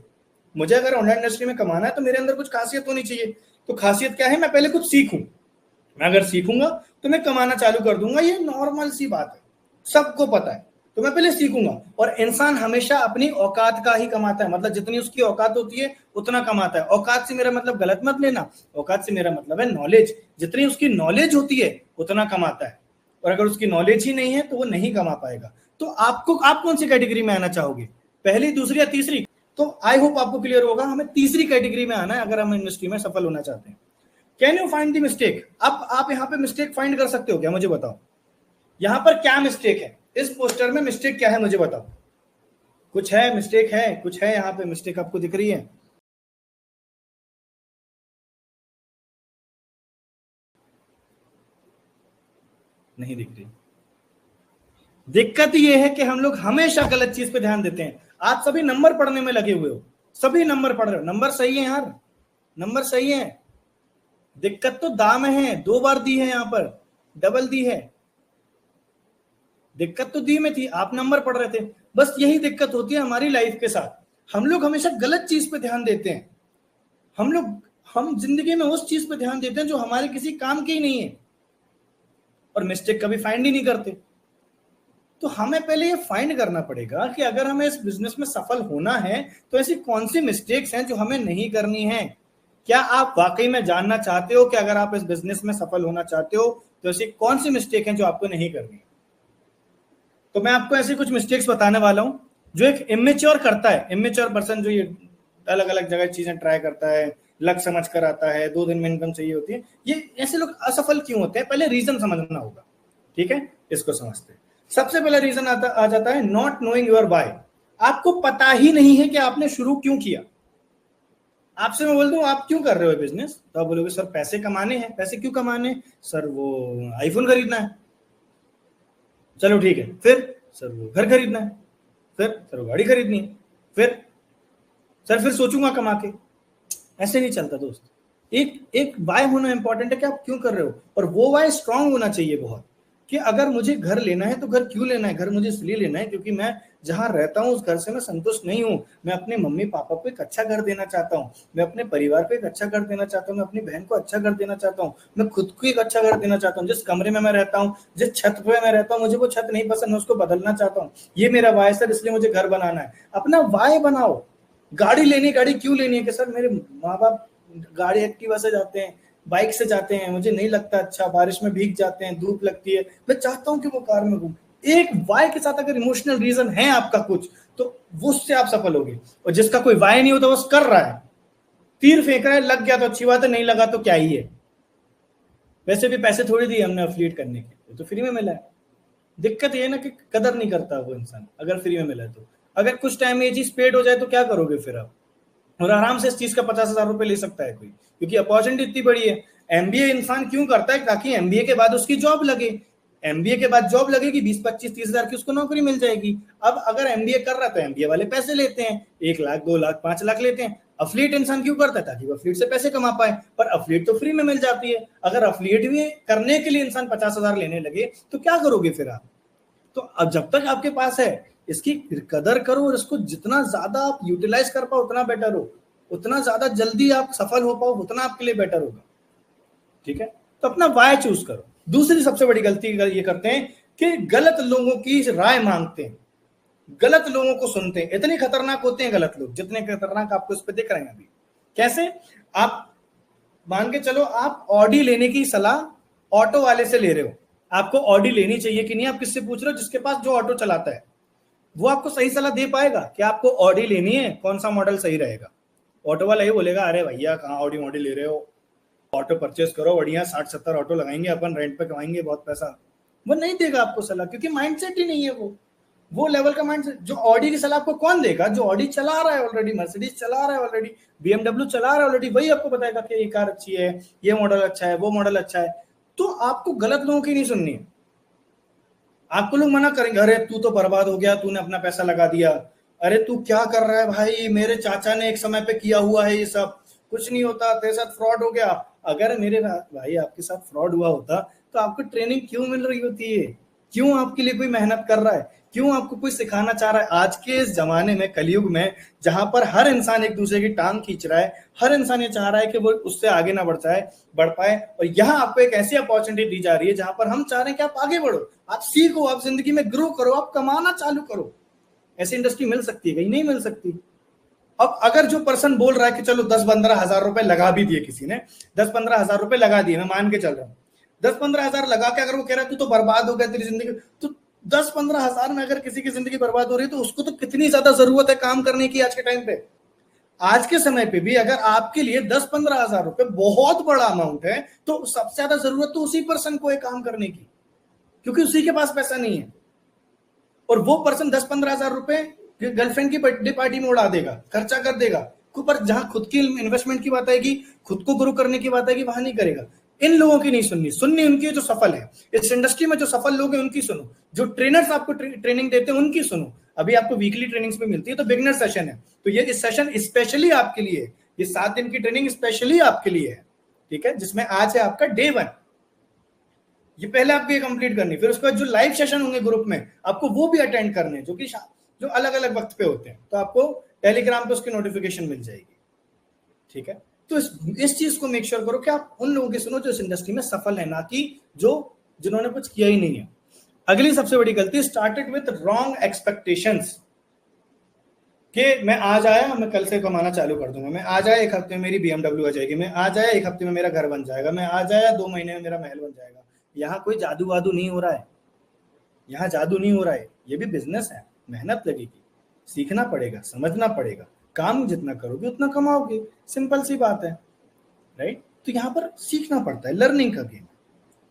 Speaker 1: मुझे अगर ऑनलाइन इंडस्ट्री में कमाना है तो मेरे अंदर कुछ खासियत होनी चाहिए। तो खासियत क्या है? मैं पहले कुछ सीखूं। मैं अगर सीखूंगा तो मैं कमाना चालू कर दूंगा। ये नॉर्मल सी बात है, सबको पता है। तो मैं पहले सीखूंगा। और इंसान हमेशा अपनी औकात का ही कमाता है, मतलब जितनी उसकी औकात होती है उतना कमाता है। औकात से मेरा मतलब गलत मत लेना, औकात से मेरा मतलब है नॉलेज। जितनी उसकी नॉलेज होती है उतना कमाता है, और अगर उसकी नॉलेज ही नहीं है तो वो नहीं कमा पाएगा। तो आप कौन सी कैटेगरी में आना चाहोगे, पहली, दूसरी या तीसरी? तो आई होप आपको क्लियर होगा, हमें तीसरी कैटेगरी में आना है अगर हम इंडस्ट्री में सफल होना चाहते हैं। Can you find the mistake? अब आप यहाँ पे मिस्टेक फाइंड कर सकते हो क्या? मुझे बताओ, यहाँ पर क्या मिस्टेक है? इस पोस्टर में मिस्टेक क्या है मुझे बताओ। कुछ है मिस्टेक? है कुछ है यहाँ पे मिस्टेक आपको दिख रही है? नहीं दिख रही। दिक्कत ये है कि हम लोग हमेशा गलत चीज पे ध्यान देते हैं। आप सभी नंबर पढ़ने में लगे हुए हो, सभी नंबर पढ़ रहे हो, नंबर सही है यार, नंबर सही है। दिक्कत तो दाम है, 2 बार दी है, यहाँ पर डबल दी है। दिक्कत तो दी में थी, आप नंबर पढ़ रहे थे। बस यही दिक्कत होती है हमारी लाइफ के साथ। हम लोग हमेशा गलत चीज पे ध्यान देते हैं। हम जिंदगी में उस चीज पे ध्यान देते हैं जो हमारे किसी काम की ही नहीं है, और मिस्टेक कभी फाइंड ही नहीं करते। तो हमें पहले ये फाइंड करना पड़ेगा कि अगर हमें इस बिजनेस में सफल होना है तो ऐसी कौन सी मिस्टेक्स हैं जो हमें नहीं करनी है। क्या आप वाकई में जानना चाहते हो कि अगर आप इस बिजनेस में सफल होना चाहते हो तो ऐसी कौन सी मिस्टेक हैं जो आपको नहीं करनी? तो मैं आपको ऐसी कुछ मिस्टेक्स बताने वाला हूं जो एक इमेच्योर करता है। इमेच्योर पर्सन जो ये अलग अलग जगह चीजें ट्राई करता है, लक समझ कर आता है, 2 दिन में इनकम चाहिए होती है, ये ऐसे लोग असफल क्यों होते हैं? पहले रीजन समझना होगा, ठीक है? इसको समझते हैं। सबसे पहला रीजन आ जाता है नॉट नोइंग योर व्हाई। आपको पता ही नहीं है कि आपने शुरू क्यों किया। आपसे मैं बोल दूं आप क्यों कर रहे हो बिजनेस, तो आप बोलोगे सर पैसे कमाने हैं। पैसे क्यों कमाने हैं? सर वो आईफोन खरीदना है। चलो ठीक है, फिर सर वो घर खरीदना है, फिर सर वो गाड़ी खरीदनी है, फिर सोचूंगा कमा के। ऐसे नहीं चलता दोस्त। एक वाई होना इंपॉर्टेंट है कि आप क्यों कर रहे हो, और वो वाई स्ट्रांग होना चाहिए बहुत, कि अगर मुझे घर लेना है तो घर क्यों लेना है? घर मुझे इसलिए लेना है क्योंकि मैं जहां रहता हूं उस घर से मैं संतुष्ट नहीं हूं। मैं अपने मम्मी पापा को एक अच्छा घर देना चाहता हूं, मैं अपने परिवार को एक अच्छा घर देना चाहता हूं, मैं अपनी बहन को अच्छा घर देना चाहता हूं, मैं खुद को एक अच्छा घर देना चाहता हूं। जिस कमरे में मैं रहता हूं, जिस छत पे मैं रहता हूं, मुझे वो छत नहीं पसंद, मैं उसको बदलना चाहता हूँ। ये मेरा वाय सर, इसलिए मुझे घर बनाना है। अपना वाय बनाओ। गाड़ी क्यों लेनी है कि सर मेरे माँ बाप गाड़ी एक्टिवा से जाते हैं, बाइक से जाते हैं, मुझे नहीं लगता अच्छा, बारिश में भीग जाते हैं, धूप लगती है, मैं चाहता हूं कि वो कार में घूम। एक वाई के साथ अगर इमोशनल रीजन है आपका कुछ, तो उससे आप सफल होगे। और जिसका कोई वाई नहीं होता, वो कर रहा है, तीर फेंक रहा है, लग गया तो अच्छी बात है, नहीं लगा तो क्या ही है। वैसे भी पैसे थोड़ी दिए हमने एफिलिएट करने के, तो फ्री में मिला है। दिक्कत ये है ना कि कदर नहीं करता वो इंसान, अगर फ्री में मिला है तो। अगर कुछ टाइम में ये चीज पेड हो जाए तो क्या करोगे फिर आप? और आराम से इस चीज का 50,000 रुपए ले सकता है कोई, क्योंकि अपॉर्चुनिटी इतनी बड़ी है। एमबीए इंसान क्यों करता है? ताकि एमबीए के बाद उसकी जॉब लगे। एमबीए के बाद जॉब लगेगी, 20-25-30,000 की उसको नौकरी मिल जाएगी। अब अगर एमबीए कर रहा है तो एमबीए वाले पैसे लेते हैं, 1 लाख 2 लाख 5 लाख लेते हैं। अफिलिएट इंसान क्यों करता है? ताकि वो अफिलिएट से पैसे कमा पाए, पर अफिलिएट तो फ्री में मिल जाती है। अगर अफिलिएट भी करने के लिए इंसान 50,000 लेने लगे तो क्या करोगे फिर आप? तो अब जब तक आपके पास है, इसकी कदर करो, और इसको जितना ज्यादा आप यूटिलाइज कर पाओ उतना बेटर हो, उतना ज्यादा जल्दी आप सफल हो पाओ उतना आपके लिए बेटर होगा। ठीक है, तो अपना वाय चूज करो। दूसरी सबसे बड़ी गलती ये करते हैं कि गलत लोगों की राय मांगते हैं, गलत लोगों को सुनते हैं। इतने खतरनाक होते हैं गलत लोग, जितने खतरनाक आपको इस पे दिख रहे हैं अभी। कैसे? आप मान के चलो, आप ऑडी लेने की सलाह ऑटो वाले से ले रहे हो, आपको ऑडी लेनी चाहिए कि नहीं, आप किससे पूछ रहे हो? जिसके पास जो ऑटो चलाता है, वो आपको सही सलाह दे पाएगा कि आपको ऑडी लेनी है, कौन सा मॉडल सही रहेगा? ऑटो वाला ये बोलेगा, अरे भैया कहाँ ऑडी मॉडल ले रहे हो, ऑटो परचेस करो, बढ़िया 60-70 ऑटो लगाएंगे अपन, रेंट पे कमाएंगे बहुत पैसा। वो नहीं देगा आपको सलाह, क्योंकि माइंडसेट ही नहीं है वो लेवल का माइंडसेट। जो ऑडी की सलाह आपको कौन देगा? जो ऑडी चला रहा है ऑलरेडी, मर्सिडीज चला रहा है ऑलरेडी, बीएमडब्ल्यू चला रहा है ऑलरेडी, वही आपको बताएगा कि ये कार अच्छी है, ये मॉडल अच्छा है, वो मॉडल अच्छा है। तो आपको गलत लोगों की नहीं सुननी है। आपको लोग मना करेंगे, अरे तू तो बर्बाद हो गया, तूने अपना पैसा लगा दिया, अरे तू क्या कर रहा है भाई, मेरे चाचा ने एक समय पे किया हुआ है ये सब, कुछ नहीं होता, तेरे साथ फ्रॉड हो गया। अगर मेरे भाई आपके साथ फ्रॉड हुआ होता तो आपको ट्रेनिंग क्यों मिल रही होती है? क्यों आपके लिए कोई मेहनत कर रहा है? क्यों आपको कोई सिखाना चाह रहा है? आज के इस जमाने में, कलयुग में, जहां पर हर इंसान एक दूसरे की टांग खींच रहा है, हर इंसान ये चाह रहा है कि वो उससे आगे ना बढ़ पाए, और यहाँ आपको एक ऐसी अपॉर्चुनिटी दी जा रही है जहां पर हम चाह रहे हैं कि आप आगे बढ़ो, आप सीखो, आप जिंदगी में ग्रो करो, आप कमाना चालू करो। ऐसी इंडस्ट्री मिल सकती है? कहीं नहीं मिल सकती। अब अगर जो पर्सन बोल रहा है कि चलो 10-15 हजार रुपए लगा भी दिए किसी ने, 10-15 हजार रुपए लगा दिए, मैं मान के चल रहा हूँ, 10-15 हजार लगा के अगर वो कह रहा है तू तो बर्बाद हो गया तेरी जिंदगी, तो 10-15 हजार में अगर किसी की जिंदगी बर्बाद हो रही है तो उसको तो कितनी ज्यादा जरूरत है काम करने की आज के टाइम पे। आज के समय पे भी अगर आपके लिए 10-15 हजार रुपए बहुत बड़ा अमाउंट है, तो सबसे ज्यादा जरूरत तो उसी पर्सन को है काम करने की, क्योंकि उसी के पास पैसा नहीं है। और वो पर्सन 10-15 हजार रुपए गर्लफ्रेंड की बर्थडे पार्टी में उड़ा देगा, खर्चा कर देगा, पर जहां खुद की इन्वेस्टमेंट की बात आएगी, खुद को ग्रो करने की बात आएगी, वहां नहीं करेगा। इन लोगों की नहीं सुननी उनकी जो सफल है इस इंडस्ट्री में, जो सफल लोग हैं उनकी सुनो, जो ट्रेनर्स आपको ट्रेनिंग देते हैं उनकी सुनो। अभी आपको वीकली ट्रेनिंग्स भी मिलती है, तो बिगिनर सेशन है, तो ये इस सेशन स्पेशली आपके लिए, ये 7 दिन की ट्रेनिंग स्पेशली आपके लिए है। ठीक है, जिसमें आज है आपका डे 1, ये पहले आपको ये कंप्लीट करनी, फिर उसके बाद जो लाइव सेशन होंगे ग्रुप में आपको वो भी अटेंड करने, जो अलग अलग वक्त पे होते हैं, तो आपको टेलीग्राम पे उसकी नोटिफिकेशन मिल जाएगी। ठीक है, तो इस चीज को मेक श्योर करो कि आप उन लोगों की सुनो जो इस इंडस्ट्री में सफल है, ना कि जिन्होंने कुछ किया ही नहीं है। अगली सबसे बड़ी गलती, स्टार्टेड विथ रॉन्ग एक्सपेक्टेशंस, कि मैं आज आया, मैं कल से कमाना चालू कर दूंगा, मैं आज आया 1 हफ्ते में मेरी बीएमडब्ल्यू आ जाएगी, मैं आज आया 1 हफ्ते में मेरा घर बन जाएगा, मैं आज आया 2 महीने में मेरा महल बन जाएगा। यहाँ कोई जादू वादू नहीं हो रहा है, यहाँ जादू नहीं हो रहा है, ये भी बिजनेस है, मेहनत लगेगी, सीखना पड़ेगा, समझना पड़ेगा, काम जितना करोगे उतना कमाओगे, सिंपल सी बात है, राइट? तो यहाँ पर सीखना पड़ता है, लर्निंग का गेम।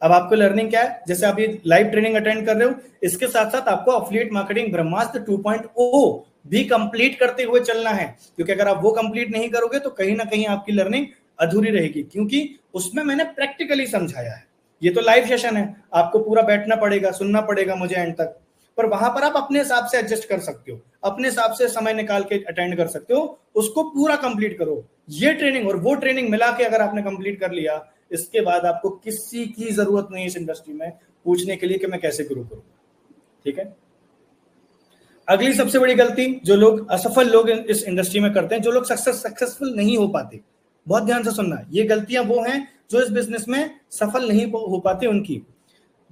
Speaker 1: अब आपको लर्निंग क्या है? जैसे आप ये लाइव ट्रेनिंग अटेंड कर रहे हो, इसके साथ साथ आपको एफिलिएट मार्केटिंग ब्रह्मास्त्र 2.0 भी कंप्लीट करते हुए चलना है, क्योंकि अगर आप वो कंप्लीट नहीं करोगे तो कहीं ना कहीं आपकी लर्निंग अधूरी रहेगी, क्योंकि उसमें मैंने प्रैक्टिकली समझाया है। ये तो लाइव सेशन है, आपको पूरा बैठना पड़ेगा, सुनना पड़ेगा मुझे एंड तक, पर वहां पर आप अपने हिसाब से एडजस्ट कर सकते हो, अपने हिसाब से समय निकाल के अटेंड कर सकते हो, उसको पूरा कंप्लीट करो। ये ट्रेनिंग और वो ट्रेनिंग मिला के अगर आपने कंप्लीट कर लिया, इसके बाद आपको किसी की जरूरत नहीं है इस इंडस्ट्री में पूछने के लिए कि मैं कैसे ग्रो करूंगा। ठीक है, अगली सबसे बड़ी गलती जो लोग, असफल लोग इस इंडस्ट्री में करते हैं, जो लोग सक्सेसफुल नहीं हो पाते, बहुत ध्यान से सुनना, ये गलतियां वो हैं जो इस बिजनेस में सफल नहीं हो पाते उनकी।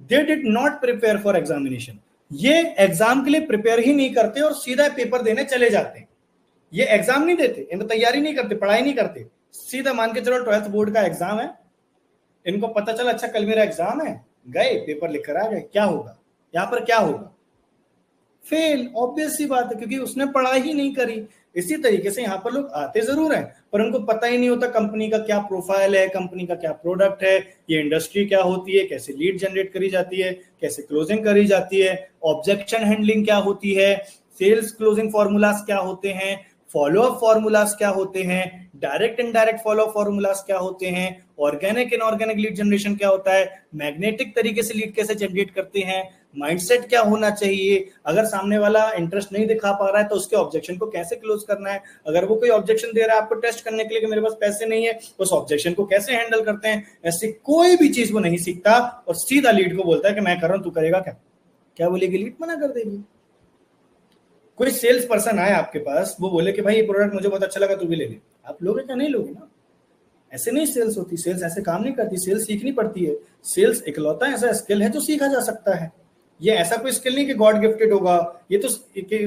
Speaker 1: They did not prepare for examination, ये एग्जाम के लिए प्रिपेयर ही नहीं करते और सीधा पेपर देने चले जाते हैं। ये एग्जाम नहीं देते, इनमें तैयारी नहीं करते, पढ़ाई नहीं करते, सीधा मान के चलो 12th बोर्ड का एग्जाम है, इनको पता चला अच्छा कल मेरा एग्जाम है, गए पेपर लिख कर आ गए, क्या होगा यहाँ पर, क्या होगा? फेल, ऑब्वियस सी बात है, क्योंकि उसने पढ़ाई ही नहीं करी। इसी तरीके से यहाँ पर लोग आते जरूर हैं, पर उनको पता ही नहीं होता कंपनी का क्या प्रोफाइल है, कंपनी का क्या प्रोडक्ट है, ये इंडस्ट्री क्या होती है, कैसे लीड जनरेट करी जाती है, कैसे क्लोजिंग करी जाती है, ऑब्जेक्शन हैंडलिंग क्या होती है, सेल्स क्लोजिंग फॉर्मूलाज क्या होते हैं, फॉलो अप फॉर्मूलाज क्या होते हैं, direct indirect follow up formulas क्या होते हैं, ऑर्गेनिक इनऑर्गेनिक लीड जनरेशन क्या होता है, मैग्नेटिक तरीके से लीड कैसे जनरेट करते हैं, माइंडसेट क्या होना चाहिए, अगर सामने वाला इंटरेस्ट नहीं दिखा पा रहा है तो उसके ऑब्जेक्शन को कैसे क्लोज करना है, अगर वो कोई ऑब्जेक्शन दे रहा है आपको टेस्ट करने के लिए कि मेरे पास पैसे नहीं है, उस ऑब्जेक्शन को कैसे हैंडल करते हैं, ऐसी कोई भी चीज वो नहीं सीखता और सीधा लीड को बोलता है कि मैं कर रहा हूं, तू करेगा क्या? क्या बोलेगी लीड? मना कर देगी। कोई सेल्स पर्सन आए आपके पास, वो बोले कि भाई ये प्रोडक्ट मुझे बहुत अच्छा लगा, तू भी ले ले, आप लोगे क्या? नहीं लोगे ना। ऐसे नहीं सेल्स होती, सेल्स ऐसे काम नहीं करती, सेल्स सीखनी पड़ती है। सेल्स इकलौता ऐसा स्किल है जो सीखा जा सकता है। ये ऐसा कोई स्किल नहीं कि गॉड गिफ्टेड होगा, ये तो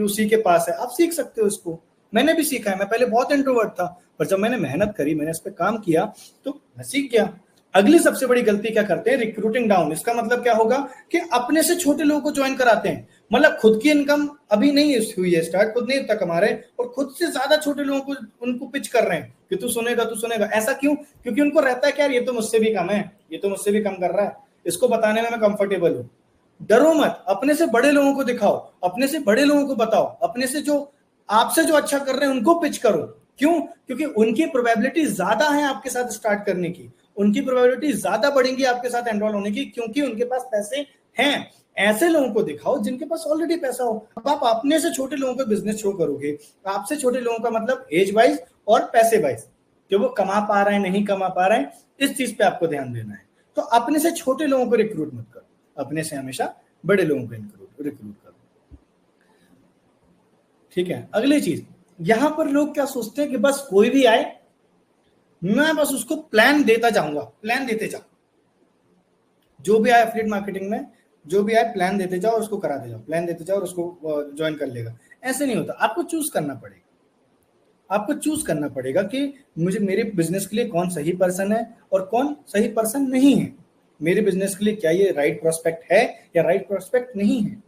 Speaker 1: उसी के पास है, आप सीख सकते हो इसको। मैंने भी सीखा है, मैं पहले बहुत इंट्रोवर्ट था, पर जब मैंने मेहनत करी, मैंने इस पर काम किया तो मैं सीख गया। अगली सबसे बड़ी गलती क्या करते हैं? Recruiting down. इसका मतलब क्या होगा कि अपने से छोटे लोगों को ज्वाइन कराते हैं, मतलब खुद की इनकम अभी नहीं हुई है स्टार्ट, खुद नहीं इतना कमा रहे और खुद से ज्यादा छोटे लोगों को उनको पिच कर रहे हैं कि तू सुनेगा, तू सुनेगा। ऐसा क्यों? क्योंकि उनको रहता है कि यार ये तो मुझसे भी कम है, ये तो मुझसे भी कम कर रहा है, इसको बताने में मैं कंफर्टेबल हूं। डरो मत, अपने से बड़े लोगों को दिखाओ, अपने से बड़े लोगों को बताओ, अपने से जो आपसे जो अच्छा कर रहे हैं उनको पिच करो। क्यों? क्योंकि उनकी प्रोबेबिलिटी ज्यादा है आपके साथ स्टार्ट करने की, उनकी प्रोबेबिलिटी ज्यादा बढ़ेंगी आपके साथ एनरोल होने की, क्योंकि उनके पास पैसे हैं। ऐसे लोगों को दिखाओ जिनके पास ऑलरेडी पैसा हो। अब आप अपने से छोटे लोगों को बिजनेस शो करोगे, आपसे छोटे लोगों का मतलब एज वाइज और पैसे वाइज, कि वो कमा पा रहे हैं नहीं कमा पा रहे हैं, इस चीज पे आपको ध्यान देना है। तो अपने से छोटे लोगों को रिक्रूट मत करो, अपने से हमेशा बड़े लोगों को रिक्रूट करो। ठीक है, अगली चीज, यहां पर लोग क्या सोचते हैं कि बस कोई भी आए, मैं बस उसको प्लान देता जाऊंगा, प्लान देते जाओ, जो भी आए एफिलिएट मार्केटिंग में, जो भी आए प्लान देते जाओ और उसको कराते जाओ, प्लान देते जाओ और उसको ज्वाइन कर लेगा। ऐसे नहीं होता, आपको चूज करना पड़ेगा। आपको चूज करना पड़ेगा कि मुझे मेरे बिजनेस के लिए कौन सही पर्सन है और कौन सही पर्सन नहीं है। मेरे बिजनेस के लिए क्या ये राइट प्रोस्पेक्ट है या राइट प्रोस्पेक्ट नहीं है,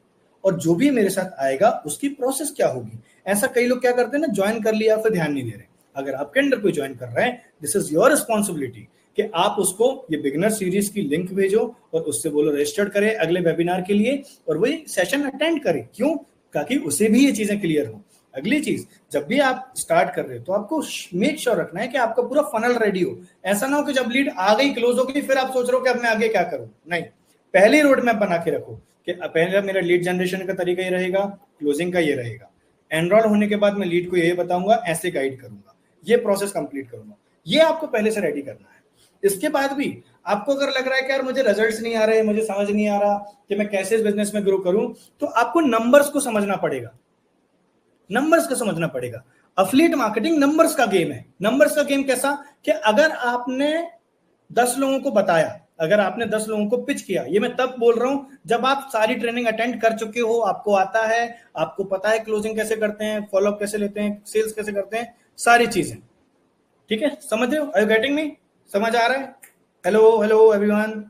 Speaker 1: और जो भी मेरे साथ आएगा उसकी प्रोसेस क्या होगी। ऐसा कई लोग क्या करते हैं ना, ज्वाइन कर लिया फिर ध्यान नहीं दे रहे। अगर आपके अंडर कोई ज्वाइन कर रहा है, दिस इज योर रिस्पॉन्सिबिलिटी कि आप उसको ये बिगिनर सीरीज की लिंक भेजो और उससे बोलो रजिस्टर्ड करे अगले वेबिनार के लिए, और वही सेशन अटेंड करे। क्यों? ताकि उसे भी ये चीजें क्लियर हो। अगली चीज, जब भी आप स्टार्ट कर रहे हो तो आपको मेक श्योर रखना है कि आपका पूरा फनल रेडी हो। ऐसा ना हो कि जब लीड आ गई, क्लोज हो गई, फिर आप सोच रहे हो कि अब मैं आगे क्या करूं। नहीं, पहले ही रोड मैप बना के रखो कि पहले मेरा लीड जनरेशन का तरीका ये रहेगा, क्लोजिंग का ये रहेगा, एनरोल होने के बाद मैं लीड को ये बताऊंगा, ऐसे गाइड करूंगा, ये प्रोसेस कंप्लीट करूंगा। ये आपको पहले से रेडी करना है। इसके बाद भी आपको अगर लग रहा है कि यार मुझे रिजल्ट्स नहीं आ रहे, मुझे समझ नहीं आ रहा कि मैं कैसे इस बिजनेस में ग्रो करूं, तो आपको नंबर्स को समझना पड़ेगा। नंबर्स को समझना पड़ेगा। एफिलिएट मार्केटिंग नंबर्स का गेम है। नंबर्स का गेम कैसा? कि अगर आपने 10 लोगों को बताया, अगर आपने 10 लोगों को पिच किया, ये मैं तब बोल रहा हूं जब आप सारी ट्रेनिंग अटेंड कर चुके हो, आपको आता है, आपको पता है क्लोजिंग कैसे करते हैं, फॉलोअप कैसे लेते हैं, सेल्स कैसे करते हैं, सारी चीजें। ठीक है, समझ रहे हो? Are you getting me? समझ आ रहा है? Hello hello everyone.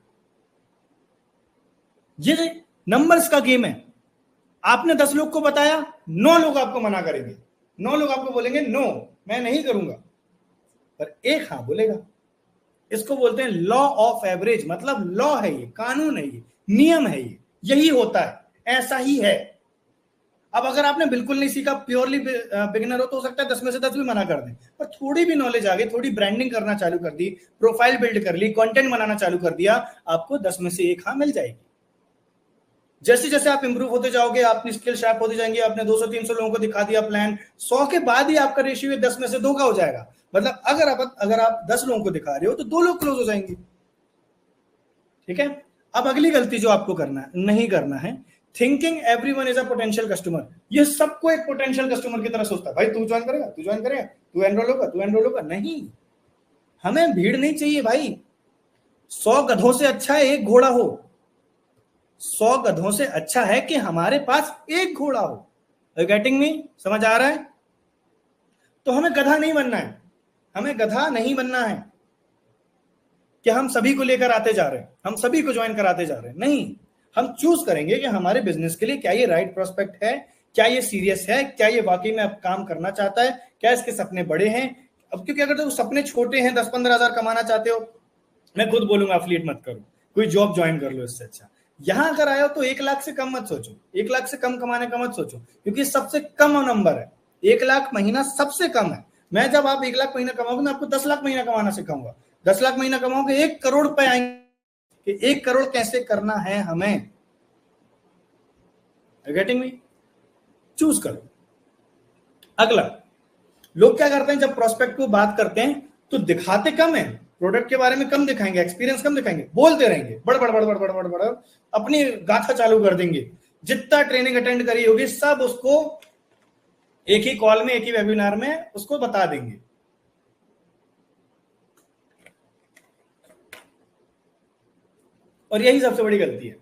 Speaker 1: ये नंबर्स का गेम है। आपने 10 लोग को बताया, 9 लोग आपको मना करेंगे, 9 लोग आपको बोलेंगे नो मैं नहीं करूंगा, पर एक हाँ बोलेगा। इसको बोलते हैं लॉ ऑफ एवरेज। मतलब लॉ है ये, कानून है ये, नियम है ये, यही होता है, ऐसा ही है। अब अगर आपने बिल्कुल नहीं सीखा, प्योरली बिगिनर हो, तो सकता है 10 में से 10 भी मना कर दें, पर थोड़ी भी नॉलेज आ गई, थोड़ी ब्रांडिंग करना चालू कर दी, प्रोफाइल बिल्ड कर ली, कंटेंट बनाना चालू कर दिया, आपको 10 में से एक हाँ मिल जाएगी। जैसे जैसे आप इंप्रूव होते जाओगे, अपनी स्किल शार्प होती जाएंगे, आपने 200-300 लोगों को दिखा दिया प्लान, 100 के बाद ही आपका रेशियो 10 में से 2 का हो जाएगा। मतलब अगर आप 10 लोगों को दिखा रहे हो तो 2 लोग क्लोज हो जाएंगे। ठीक है, अब अगली गलती जो आपको नहीं करना है, thinking everyone is a potential customer. ये सबको एक पोटेंशियल कस्टमर की तरह सोचता है, भाई तू ज्वाइन करेगा, तू ज्वाइन करेगा, तू एनरोल होगा। नहीं, हमें भीड़ नहीं चाहिए भाई। 100 गधों से अच्छा है एक घोड़ा हो। 100 गधों से अच्छा है कि हमारे पास एक घोड़ा हो। Getting me? समझ आ रहा है? तो हमें गधा नहीं बनना है, हमें गधा नहीं बनना है। कि हम सभी को लेकर आते जा रहे हैं, हम सभी को ज्वाइन कराते जा रहे हैं। नहीं, हम चूज करेंगे कि हमारे बिजनेस के लिए क्या ये राइट प्रोस्पेक्ट है, क्या ये सीरियस है, क्या ये वाकई में अब काम करना चाहता है, क्या इसके सपने बड़े हैं। अब क्योंकि अगर तो सपने छोटे हैं, 10-15 हजार कमाना चाहते हो, मैं खुद बोलूंगा एफिलिएट मत करो, कोई जॉब ज्वाइन कर लो इससे अच्छा। यहां अगर आए हो तो 1 लाख से कम मत सोचो, 1 लाख से कम कमाने का मत सोचो, क्योंकि सबसे कम नंबर है 1 लाख महीना, सबसे कम है। मैं जब आप 1 लाख महीना कमाओगे, मैं आपको 10 लाख महीना कमाना सिखाऊंगा। 10 लाख महीना कमाओगे 1 करोड़ रुपए आएंगे कि 1 करोड़ कैसे करना है हमें। Getting me? चूज करो। अगला, लोग क्या करते हैं जब प्रोस्पेक्ट को बात करते हैं तो दिखाते कम है, प्रोडक्ट के बारे में कम दिखाएंगे, एक्सपीरियंस कम दिखाएंगे, बोलते रहेंगे बड़ बड़ बड़ बड़ बड़ बड़ बड़ अपनी गाथा चालू कर देंगे। जितना ट्रेनिंग अटेंड करी होगी सब उसको एक ही कॉल में, एक ही वेबिनार में उसको बता देंगे। और यही सबसे बड़ी गलती है,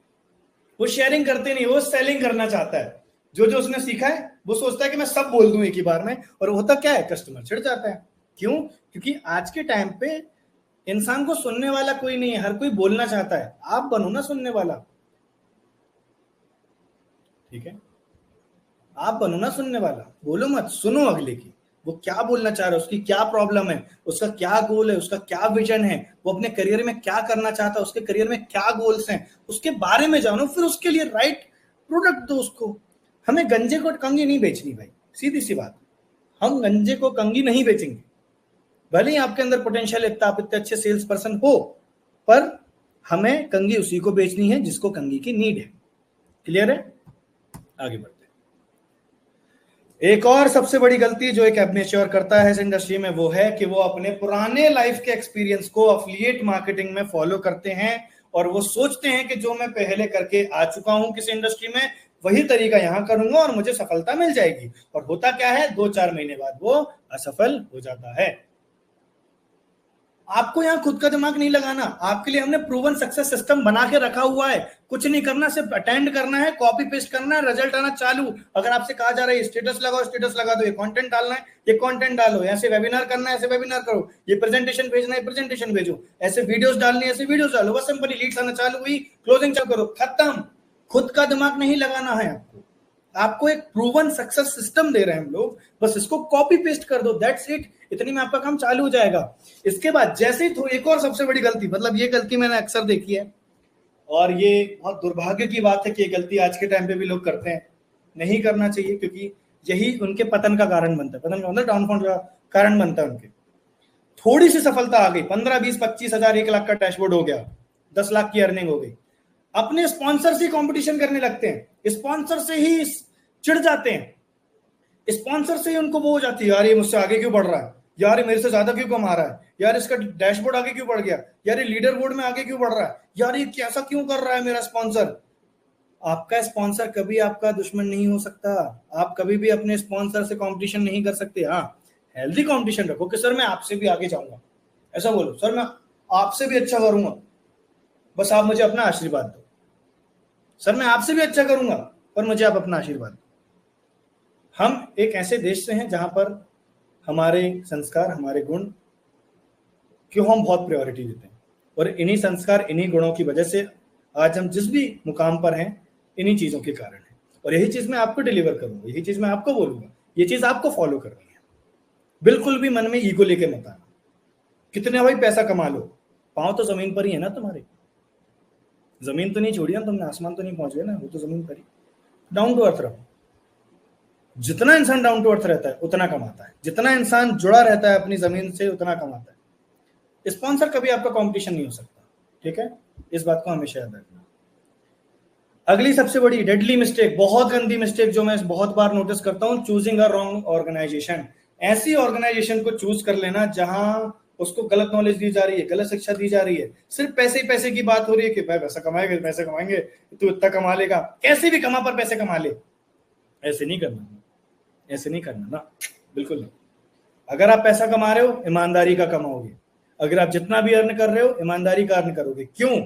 Speaker 1: वो शेयरिंग करते नहीं, वो सेलिंग करना चाहता है। जो जो उसने सीखा है वो सोचता है कि मैं सब बोल दूं एक ही बार में, और होता क्या है, कस्टमर चिढ़ जाता है। क्यों? क्योंकि आज के टाइम पे इंसान को सुनने वाला कोई नहीं है, हर कोई बोलना चाहता है। आप बनो ना सुनने वाला, ठीक है? आप बनो ना सुनने वाला, बोलो मत, सुनो अगले की, वो क्या बोलना चाह रहा है, उसकी क्या प्रॉब्लम है, उसका क्या गोल है, उसका क्या विजन है, वो अपने करियर में क्या करना चाहता है, उसके करियर में क्या गोल्स हैं, उसके बारे में जानो, फिर उसके लिए राइट प्रोडक्ट दो उसको। हमें गंजे को कंगी नहीं बेचनी भाई, सीधी सी बात। हम गंजे को कंगी नहीं बेचेंगे, भले ही आपके अंदर पोटेंशियल इतना, आप इतने अच्छे सेल्स पर्सन हो, पर हमें कंगी उसी को बेचनी है जिसको कंगी की नीड है। क्लियर है? आगे बढ़ते। एक और सबसे बड़ी गलती जो एक एमेच्योर करता है इस इंडस्ट्री में, वो है कि वो अपने पुराने लाइफ के एक्सपीरियंस को एफिलिएट मार्केटिंग में फॉलो करते हैं, और वो सोचते हैं कि जो मैं पहले करके आ चुका हूं किसी इंडस्ट्री में, वही तरीका यहां करूंगा और मुझे सफलता मिल जाएगी। और होता क्या है, 2-4 महीने बाद वो असफल हो जाता है। आपको यहां खुद का दिमाग नहीं लगाना, आपके लिए हमने प्रूवन सक्सेस सिस्टम बना के रखा हुआ है। कुछ नहीं करना, सिर्फ अटेंड करना है, कॉपी पेस्ट करना है, रिजल्ट आना चालू। अगर आपसे कहा जा रहा है स्टेटस लगाओ, स्टेटस लगा दो, ये कंटेंट डालना है, ये कंटेंट डालो, ऐसे वेबिनार करना है, ऐसे वेबिनार करो, ये प्रेजेंटेशन भेजना है, प्रेजेंटेशन भेजो, ऐसे वीडियोस डालनी है, ऐसे वीडियोस डालो, बस सिंपली लीड्स आना चालू हुई, क्लोजिंग चालू करो, खत्म। खुद का दिमाग नहीं लगाना है आपको, आपको एक प्रूवन सक्सेस सिस्टम दे रहे हैं हम लोग, बस इसको कॉपी पेस्ट कर दो, दैट्स इट। इतनी में आपका काम चालू हो जाएगा। इसके बाद जैसे ही, तो एक और सबसे बड़ी गलती, मतलब ये गलती मैंने अक्सर देखी है, और ये बहुत दुर्भाग्य की बात है कि ये गलती आज के टाइम पे भी लोग करते हैं। नहीं करना चाहिए, क्योंकि यही उनके पतन का कारण बनता है, पतन का मतलब डाउनफॉल का कारण बनता है। उनके थोड़ी सी सफलता आ गई, 15, 20, 25 हजार, 1 लाख का डैशबोर्ड हो गया, 10 लाख की अर्निंग हो गई, अपने स्पॉन्सर से कंपटीशन करने लगते हैं, स्पॉन्सर से ही चिढ़ जाते हैं, स्पॉन्सर से ही उनको वो हो जाती है, यार ये मुझसे आगे क्यों बढ़ रहा है, यार ये मेरे से ज्यादा क्यों कमा रहा है, यार इसका डैशबोर्ड आगे क्यों बढ़ गया, यार ये लीडर बोर्ड में आगे क्यों बढ़ रहा है, यार ये कैसा क्यों कर रहा है मेरा स्पॉन्सर। आपका स्पॉन्सर कभी आपका दुश्मन नहीं हो सकता, आप कभी भी अपने स्पॉन्सर से कंपटीशन नहीं कर सकते। हाँ, हेल्दी कंपटीशन रखो कि सर मैं आपसे भी आगे जाऊंगा, ऐसा बोलो, सर मैं आपसे भी अच्छा करूंगा, बस आप मुझे अपना आशीर्वाद दो। सर मैं आपसे भी अच्छा करूंगा, पर मुझे आप अपना आशीर्वाद दो। हम एक ऐसे देश से हैं जहां पर हमारे संस्कार, हमारे गुण क्यों हम बहुत प्रायोरिटी देते हैं, और इन्हीं संस्कार, इन्हीं गुणों की वजह से आज हम जिस भी मुकाम पर हैं, इन्हीं चीजों के कारण है। और यही चीज मैं आपको डिलीवर करूंगा, यही चीज मैं आपको बोलूंगा, ये चीज आपको फॉलो करनी है। बिल्कुल भी मन में ईगो लेके मत आना, कितने भाई पैसा कमा लो, पांव तो जमीन पर ही है ना तुम्हारे, जमीन तो नहीं छोड़ी ना तुमने, आसमान तो नहीं पहुंच गए ना, वो तो जमीन पर ही। डाउन टू अर्थ रहो। जितना इंसान डाउन टू अर्थ रहता है उतना कमाता है, जितना इंसान जुड़ा रहता है अपनी जमीन से उतना कमाता है। स्पॉन्सर कभी आपका कंपटीशन नहीं हो सकता, ठीक है? इस बात को हमेशा याद रखना। अगली सबसे बड़ी डेडली मिस्टेक, बहुत गंदी मिस्टेक जो मैं बहुत बार नोटिस करता हूं, चूजिंग अ रॉन्ग ऑर्गेनाइजेशन। ऐसी ऑर्गेनाइजेशन को चूज कर लेना जहां उसको गलत नॉलेज दी जा रही है, गलत शिक्षा दी जा रही है, सिर्फ पैसे ही पैसे की बात हो रही है कि भाई पैसा कमाएंगे, पैसे कमाएंगे, तू इतना कमा लेगा, कैसे भी कमा पर पैसे कमा ले। ऐसे नहीं करना, ऐसे नहीं करना ना, बिल्कुल नहीं। अगर आप पैसा कमा रहे हो, ईमानदारी का कमाओगे। अगर आप जितना भी अर्न कर रहे हो, ईमानदारी का अर्न करोगे। क्यों?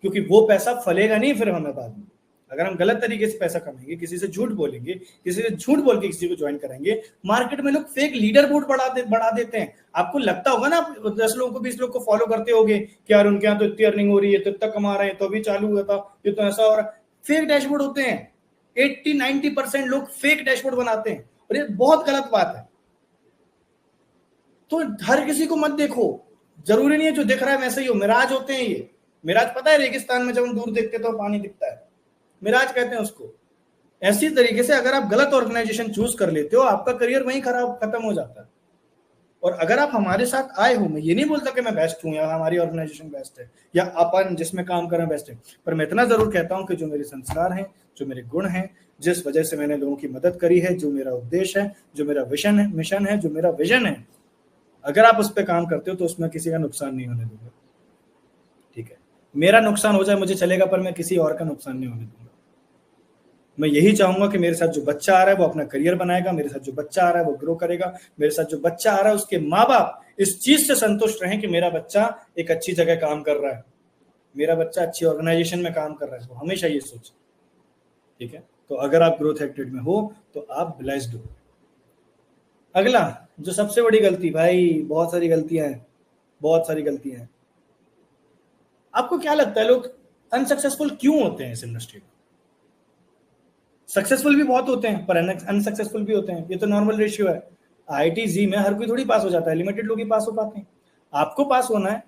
Speaker 1: क्योंकि वो पैसा फलेगा नहीं फिर हमें बाद में,
Speaker 2: अगर हम गलत तरीके से पैसा कमाएंगे, किसी से झूठ बोलेंगे, किसी से झूठ बोल के किसी को ज्वाइन कराएंगे, मार्केट में लोग फेक लीडर बोर्ड बढ़ा देते हैं। आपको लगता होगा ना, आप 10 लोगों को 20 लोग को फॉलो करते होगे कि यार उनके यहाँ तो इतनी अर्निंग हो रही है, तो इतना कमा रहे हैं, तो अभी चालू हुआ था, ये तो ऐसा हो रहा है। फेक डैशबोर्ड होते हैं। 80-90% लोग फेक डैशबोर्ड बनाते हैं और ये बहुत गलत बात है। तो हर किसी को मत देखो, जरूरी नहीं है जो दिख रहा है वैसे ही हो। मिराज होते हैं ये। मिराज पता है, रेगिस्तान में जब हम दूर देखते तो पानी दिखता है, मिराज कहते हैं उसको। ऐसी तरीके से अगर आप गलत ऑर्गेनाइजेशन चूज कर लेते हो, आपका करियर वहीं खत्म हो जाता है। और अगर आप हमारे साथ आए हो, मैं ये नहीं बोलता कि मैं बेस्ट हूं या हमारी ऑर्गेनाइजेशन बेस्ट है या अपन जिसमें काम कर रहे हैं बेस्ट है, पर मैं इतना जरूर कहता हूं कि जो मेरे संस्कार हैं, जो मेरे गुण हैं, जिस वजह से मैंने लोगों की मदद करी है, जो मेरा उद्देश्य है, जो मेरा विजन है, मिशन है, जो मेरा विजन है, अगर आप उस पर काम करते हो तो उसमें किसी का नुकसान नहीं होने दूंगा। ठीक है, मेरा नुकसान हो जाए मुझे चलेगा, पर मैं किसी और का नुकसान नहीं होने दूंगा। मैं यही चाहूंगा कि मेरे साथ जो बच्चा आ रहा है वो अपना करियर बनाएगा, मेरे साथ जो बच्चा आ रहा है वो ग्रो करेगा, मेरे साथ जो बच्चा आ रहा है उसके माँ बाप इस चीज से संतुष्ट रहें कि मेरा बच्चा एक अच्छी जगह काम कर रहा है, मेरा बच्चा अच्छी ऑर्गेनाइजेशन में काम कर रहा है। तो हमेशा ये सोच। ठीक है, तो अगर आप ग्रोथ एक्टिविटी में हो तो आप ब्लेस्ड हो। अगला जो सबसे बड़ी गलती, भाई बहुत सारी गलतियां हैं, बहुत सारी गलतियां हैं। आपको क्या लगता है लोग अनसक्सेसफुल क्यों होते हैं इस इंडस्ट्री में? सक्सेसफुल भी बहुत होते हैं पर अनसक्सेसफुल भी होते हैं, ये तो नॉर्मल रेशियो है। आईआईटी जी में हर कोई थोड़ी पास हो जाता है, लिमिटेड लोग ही पास हो पाते हैं। आपको पास होना है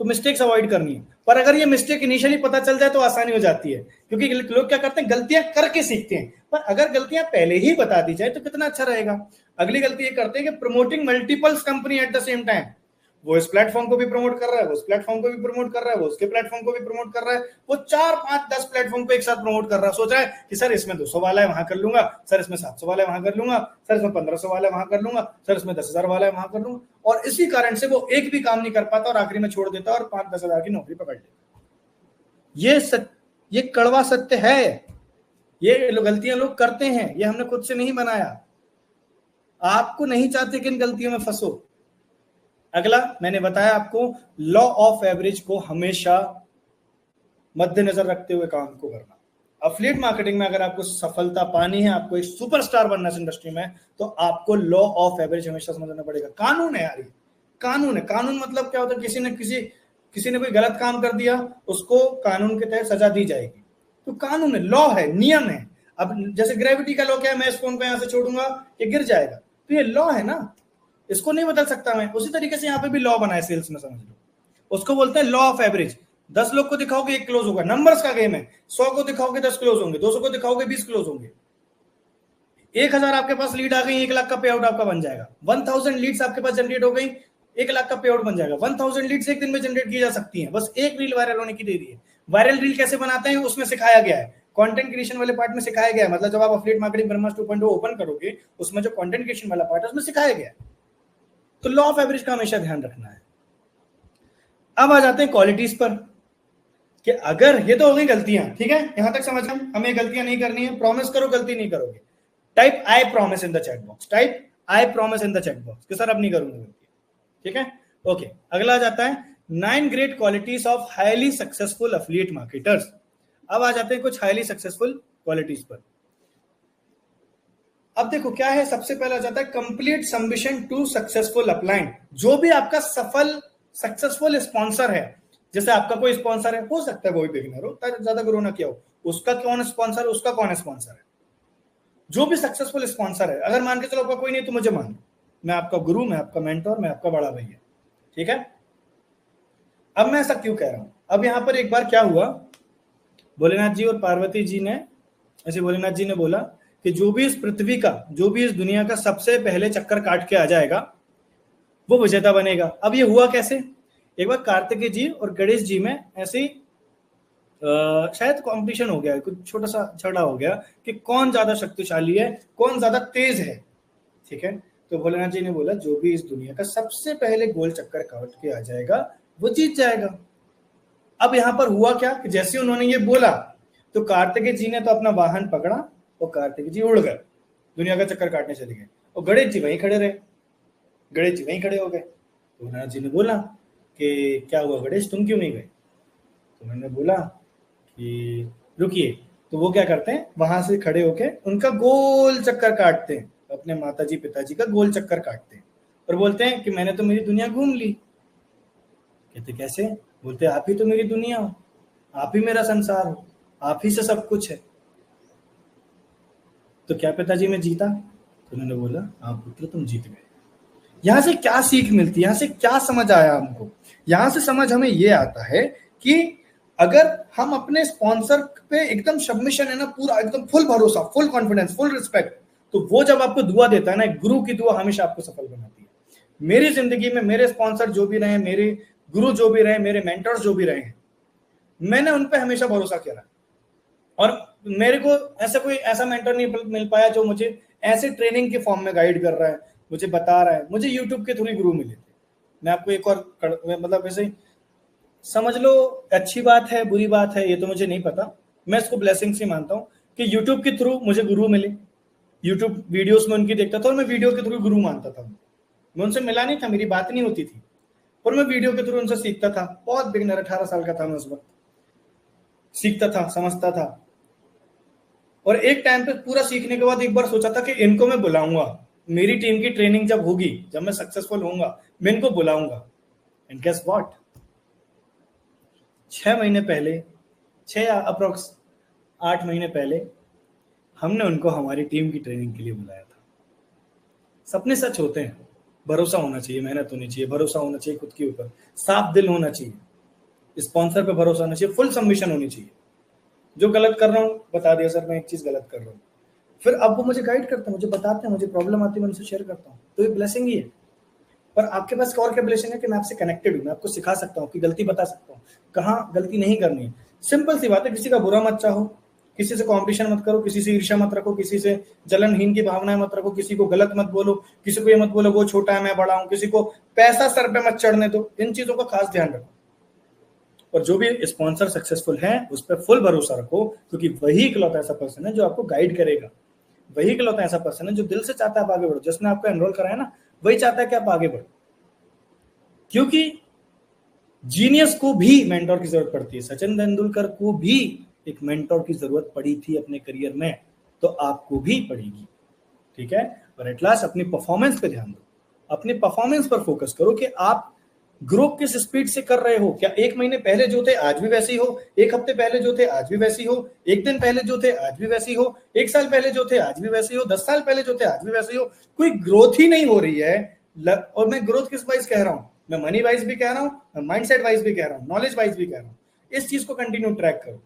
Speaker 2: तो मिस्टेक्स अवॉइड करनी है, पर अगर ये मिस्टेक इनिशियली पता चल जाए तो आसानी हो जाती है, क्योंकि लोग क्या करते हैं, गलतियां करके सीखते हैं। पर अगर गलतियां पहले ही बता दी जाए तो कितना अच्छा रहेगा। अगली गलती ये करते हैं कि promoting multiples company at the same time. वो इस प्लेटफॉर्म को भी प्रमोट कर रहा है, वो उस प्लेटफॉर्म को भी प्रमोट कर रहा है, वो उसके प्लेटफॉर्म को भी प्रमोट कर रहा है, वो 4, 5, 10 प्लेटफॉर्म को एक साथ प्रमोट कर रहा है। सोच रहा है कि सर इसमें 200 वाला है वहां कर लूंगा, सर इसमें 700 वाला है वहां कर लूंगा, सर इसमें 1500 वाला है वहां कर लूंगा, सर इसमें 10,000 वाला है वहां कर लूंगा। और इसी कारण से वो एक भी काम नहीं कर पाता और आखिरी में छोड़ देता और 5-10 हजार की नौकरी पकड़ लेता। ये कड़वा सत्य है। ये गलतियां लोग करते हैं, ये हमने खुद से नहीं बनाया। आपको नहीं चाहते कि इन गलतियों में फंसो। अगला मैंने बताया आपको, लॉ ऑफ एवरेज को हमेशा मद्देनजर रखते हुए काम को करना। अफिलिएट मार्केटिंग में अगर आपको सफलता पानी है, आपको एक सुपरस्टार बनना है इंडस्ट्री में, तो आपको लॉ ऑफ एवरेज हमेशा समझना पड़ेगा। कानून है यार, ये कानून है। कानून मतलब क्या होता है, किसी ने कोई गलत काम कर दिया, उसको कानून के तहत सजा दी जाएगी। तो कानून है, लॉ है, नियम है। अब जैसे ग्रेविटी का लॉ क्या है, मैं इस फोन को यहां से छोड़ूंगा ये गिर जाएगा, तो ये लॉ है ना, इसको नहीं बदल सकता मैं। उसी तरीके से यहाँ पे भी लॉ बना है सेल्स में, समझ लो। उसको बोलते हैं लॉ ऑफ एवरेज। 10 लोग को दिखाओगे 1 क्लोज होगा, नंबर्स का गेम है। 100 को दिखाओगे 10 क्लोज होंगे, 200 को दिखाओगे 20 क्लोज होंगे। 1000 आपके पास लीड आ गई, 1 लाख का पे आउट आपका बन जाएगा। 1000 लीड्स आपके पास जनरेट हो गई, 1 लाख का पे आउट बन जाएगा। 1000 लीड्स एक दिन में जनरेट की जा सकती है, बस एक रील वायरल होने की देरी है। वायरल रील कैसे बनाते हैं उसमें सिखाया गया है, कंटेंट क्रिएशन वाले पार्ट में सिखाया गया है। मतलब जब आप अफिलिएट मार्केटिंग ब्रह्मास्त्र 2.0 ओपन करोगे, उसमें जो कंटेंट क्रिएशन वाला पार्ट है उसमें सिखाया गया है। तो लॉ ऑफ एवरेज का हमेशा ध्यान रखना है। अब आ जाते हैं क्वालिटीज पर, कि अगर ये तो हो गई गलतियां, ठीक है, यहां तक समझ गए, हमें गलतियां नहीं करनी है। प्रॉमिस करो गलती नहीं करोगे। Type I promise in the chat box, type I promise in the chat box कि सर अब नहीं करूंगा गलती। ठीक है, ओके। अगला आ जाता है 9 great qualities of highly successful affiliate marketers. अब आ जाते हैं कुछ हाईली सक्सेसफुल क्वालिटीज पर। अब देखो क्या है, सबसे पहला आ जाता है complete submission to successful upline. जो भी आपका सफल सक्सेसफुल स्पॉन्सर है, जैसे आपका कोई स्पॉन्सर है, हो सकता है वो भी बिगिनर हो, ज्यादा ग्रो ना किया हो, उसका कौन स्पॉन्सर है, उसका कौन स्पॉन्सर है। जो भी सक्सेसफुल स्पॉन्सर है, अगर मान के चलो आपका कोई नहीं तो मुझे मान लो, मैं आपका गुरु, मैं आपका मेंटोर, मैं आपका बड़ा भैया। ठीक है, अब मैं ऐसा क्यों कह रहा हूं, अब यहां पर एक बार क्या हुआ, भोलेनाथ जी और पार्वती जी ने, ऐसे भोलेनाथ जी ने बोला कि जो भी इस पृथ्वी का, जो भी इस दुनिया का सबसे पहले चक्कर काट के आ जाएगा वो विजेता बनेगा। अब ये हुआ कैसे, एक बार कार्तिकेय जी और गणेश जी में ऐसे ही शायद कंपटीशन हो गया, कुछ छोटा सा झगड़ा हो गया कि कौन ज्यादा शक्तिशाली है, कौन ज्यादा तेज है। ठीक है, तो भोलेनाथ जी ने बोला जो भी इस दुनिया का सबसे पहले गोल चक्कर काट के आ जाएगा वो जीत जाएगा। अब यहां पर हुआ क्या कि जैसे उन्होंने ये बोला तो कार्तिकेय जी ने तो अपना वाहन पकड़ा और कार्तिकेय जी उड़ गए, दुनिया का चक्कर काटने चले गए, और गणेश जी वहीं खड़े रहे। गणेश जी वहीं खड़े हो गए। तो भोलेनाथ जी ने बोला कि क्या हुआ गणेश, तुम क्यों नहीं गए। तो मैंने बोला कि रुकिए, तो वो क्या करते हैं, वहां से खड़े होके उनका गोल चक्कर काटते हैं, अपने माताजी पिताजी का गोल चक्कर काटते हैं और बोलते हैं कि मैंने तो मेरी दुनिया घूम ली। कहते कैसे? बोलते आप ही तो मेरी दुनिया हो, आप ही मेरा संसार हो, आप ही से सब कुछ है। तो क्या पिताजी मैं जीता? तो उन्होंने बोला हाँ पुत्र तुम जीत गए। यहां से क्या सीख मिलती है, यहां से क्या समझ आया हमको? यहां से समझ हमें ये आता है कि अगर हम अपने स्पॉन्सर पे एकदम सबमिशन है ना, पूरा एकदम फुल भरोसा, फुल कॉन्फिडेंस, फुल रिस्पेक्ट, तो वो जब आपको दुआ देता है ना, एक गुरु की दुआ हमेशा आपको सफल बनाती है। मेरी जिंदगी में मेरे स्पॉन्सर जो भी रहे, मेरे गुरु जो भी रहे, मेरे मेंटर्स जो भी रहे हैं, मैंने उन पे हमेशा भरोसा किया और मेरे को ऐसा मेंटर नहीं मिल पाया जो मुझे ऐसे ट्रेनिंग के फॉर्म में गाइड कर रहा है, मुझे बता रहा है। मुझे यूट्यूब के थ्रू ही गुरु मिले थे। मैं आपको एक और मतलब ऐसे समझ लो, अच्छी बात है बुरी बात है ये तो मुझे नहीं पता, मैं इसको ब्लेसिंग से मानता हूँ कि यूट्यूब के थ्रू मुझे गुरु मिले। यूट्यूब वीडियोस में उनकी देखता था और मैं वीडियो के थ्रू गुरु मानता था। मैं उनसे मिला नहीं था, मेरी बात नहीं होती थी, पर मैं वीडियो के थ्रू उनसे सीखता था। बहुत बिगिनर, 18 साल का था मैं उस वक्त, सीखता था, समझता था। और एक टाइम पे पूरा सीखने के बाद एक बार सोचा था कि इनको मैं बुलाऊंगा, मेरी टीम की ट्रेनिंग जब होगी, जब मैं सक्सेसफुल होऊंगा, मैं इनको बुलाऊंगा। एंड गेस व्हाट, 6 महीने पहले, 6 या अप्रोक्स 8 महीने पहले हमने उनको हमारी टीम की ट्रेनिंग के लिए बुलाया था। सपने सच होते हैं, भरोसा होना चाहिए, मेहनत होनी चाहिए, भरोसा होना चाहिए खुद के ऊपर, साफ दिल होना चाहिए, स्पॉन्सर पे भरोसा होना चाहिए, फुल सबमिशन होनी चाहिए। जो गलत कर रहा हूँ बता दिया सर मैं एक चीज गलत कर रहा हूँ, फिर अब वो मुझे गाइड करते हैं, मुझे बताते हैं, मुझे प्रॉब्लम आती है मैं उनसे शेयर करता हूँ, तो ये ब्लेसिंग ही है। पर आपके पास और क्या ब्लेसिंग है कि मैं आपसे कनेक्टेड हूँ, मैं आपको सिखा सकता हूँ कि गलती बता सकता हूँ, कहाँ गलती नहीं करनी है। सिंपल सी बात है, किसी का बुरा मत चाहो, किसी से कंपटीशन मत करो, किसी से ईर्ष्या मत रखो, किसी से जलनहीन की भावनाएं मत रखो, किसी को गलत मत बोलो, किसी को ये मत बोलो वो छोटा है मैं बड़ा हूँ, किसी को पैसा सर पे मत चढ़ने दो। इन चीजों का खास ध्यान रखो। और जो भी स्पॉन्सर सक्सेसफुल है उस पर फुल भरोसा रखो, क्योंकि वही इकलौता ऐसा पर्सन है जो आपको गाइड करेगा, वही इकलौता ऐसा पर्सन है जो दिल से चाहता है आप आगे बढ़ो। जिसने आपको एनरोल कराया ना, वही चाहता है कि आप आगे बढ़ो। क्योंकि जीनियस को भी मेंटोर की जरूरत पड़ती है। सचिन तेंदुलकर को भी एक मेंटोर की जरूरत पड़ी थी अपने करियर में, तो आपको भी पड़ेगी। ठीक है? और एट लास्ट अपनी परफॉर्मेंस पे ध्यान दो, अपनी परफॉर्मेंस पर फोकस करो कि आप ग्रो किस स्पीड से कर रहे हो। क्या 1 महीने पहले जो थे आज भी वैसे ही हो, 1 हफ्ते पहले जो थे आज भी वैसे ही हो, 1 दिन पहले जो थे आज भी वैसे ही हो, 1 साल पहले जो थे आज भी वैसे ही हो, 10 साल पहले जो थे आज भी वैसे ही हो। कोई ग्रोथ ही नहीं हो रही है। और मैं ग्रोथ किस वाइज कह रहा हूं, मैं मनी वाइज भी कह रहा हूं, मैं माइंडसेट वाइज भी कह रहा हूं, नॉलेज वाइज भी कह रहा हूं। इस चीज को कंटिन्यू ट्रैक करो।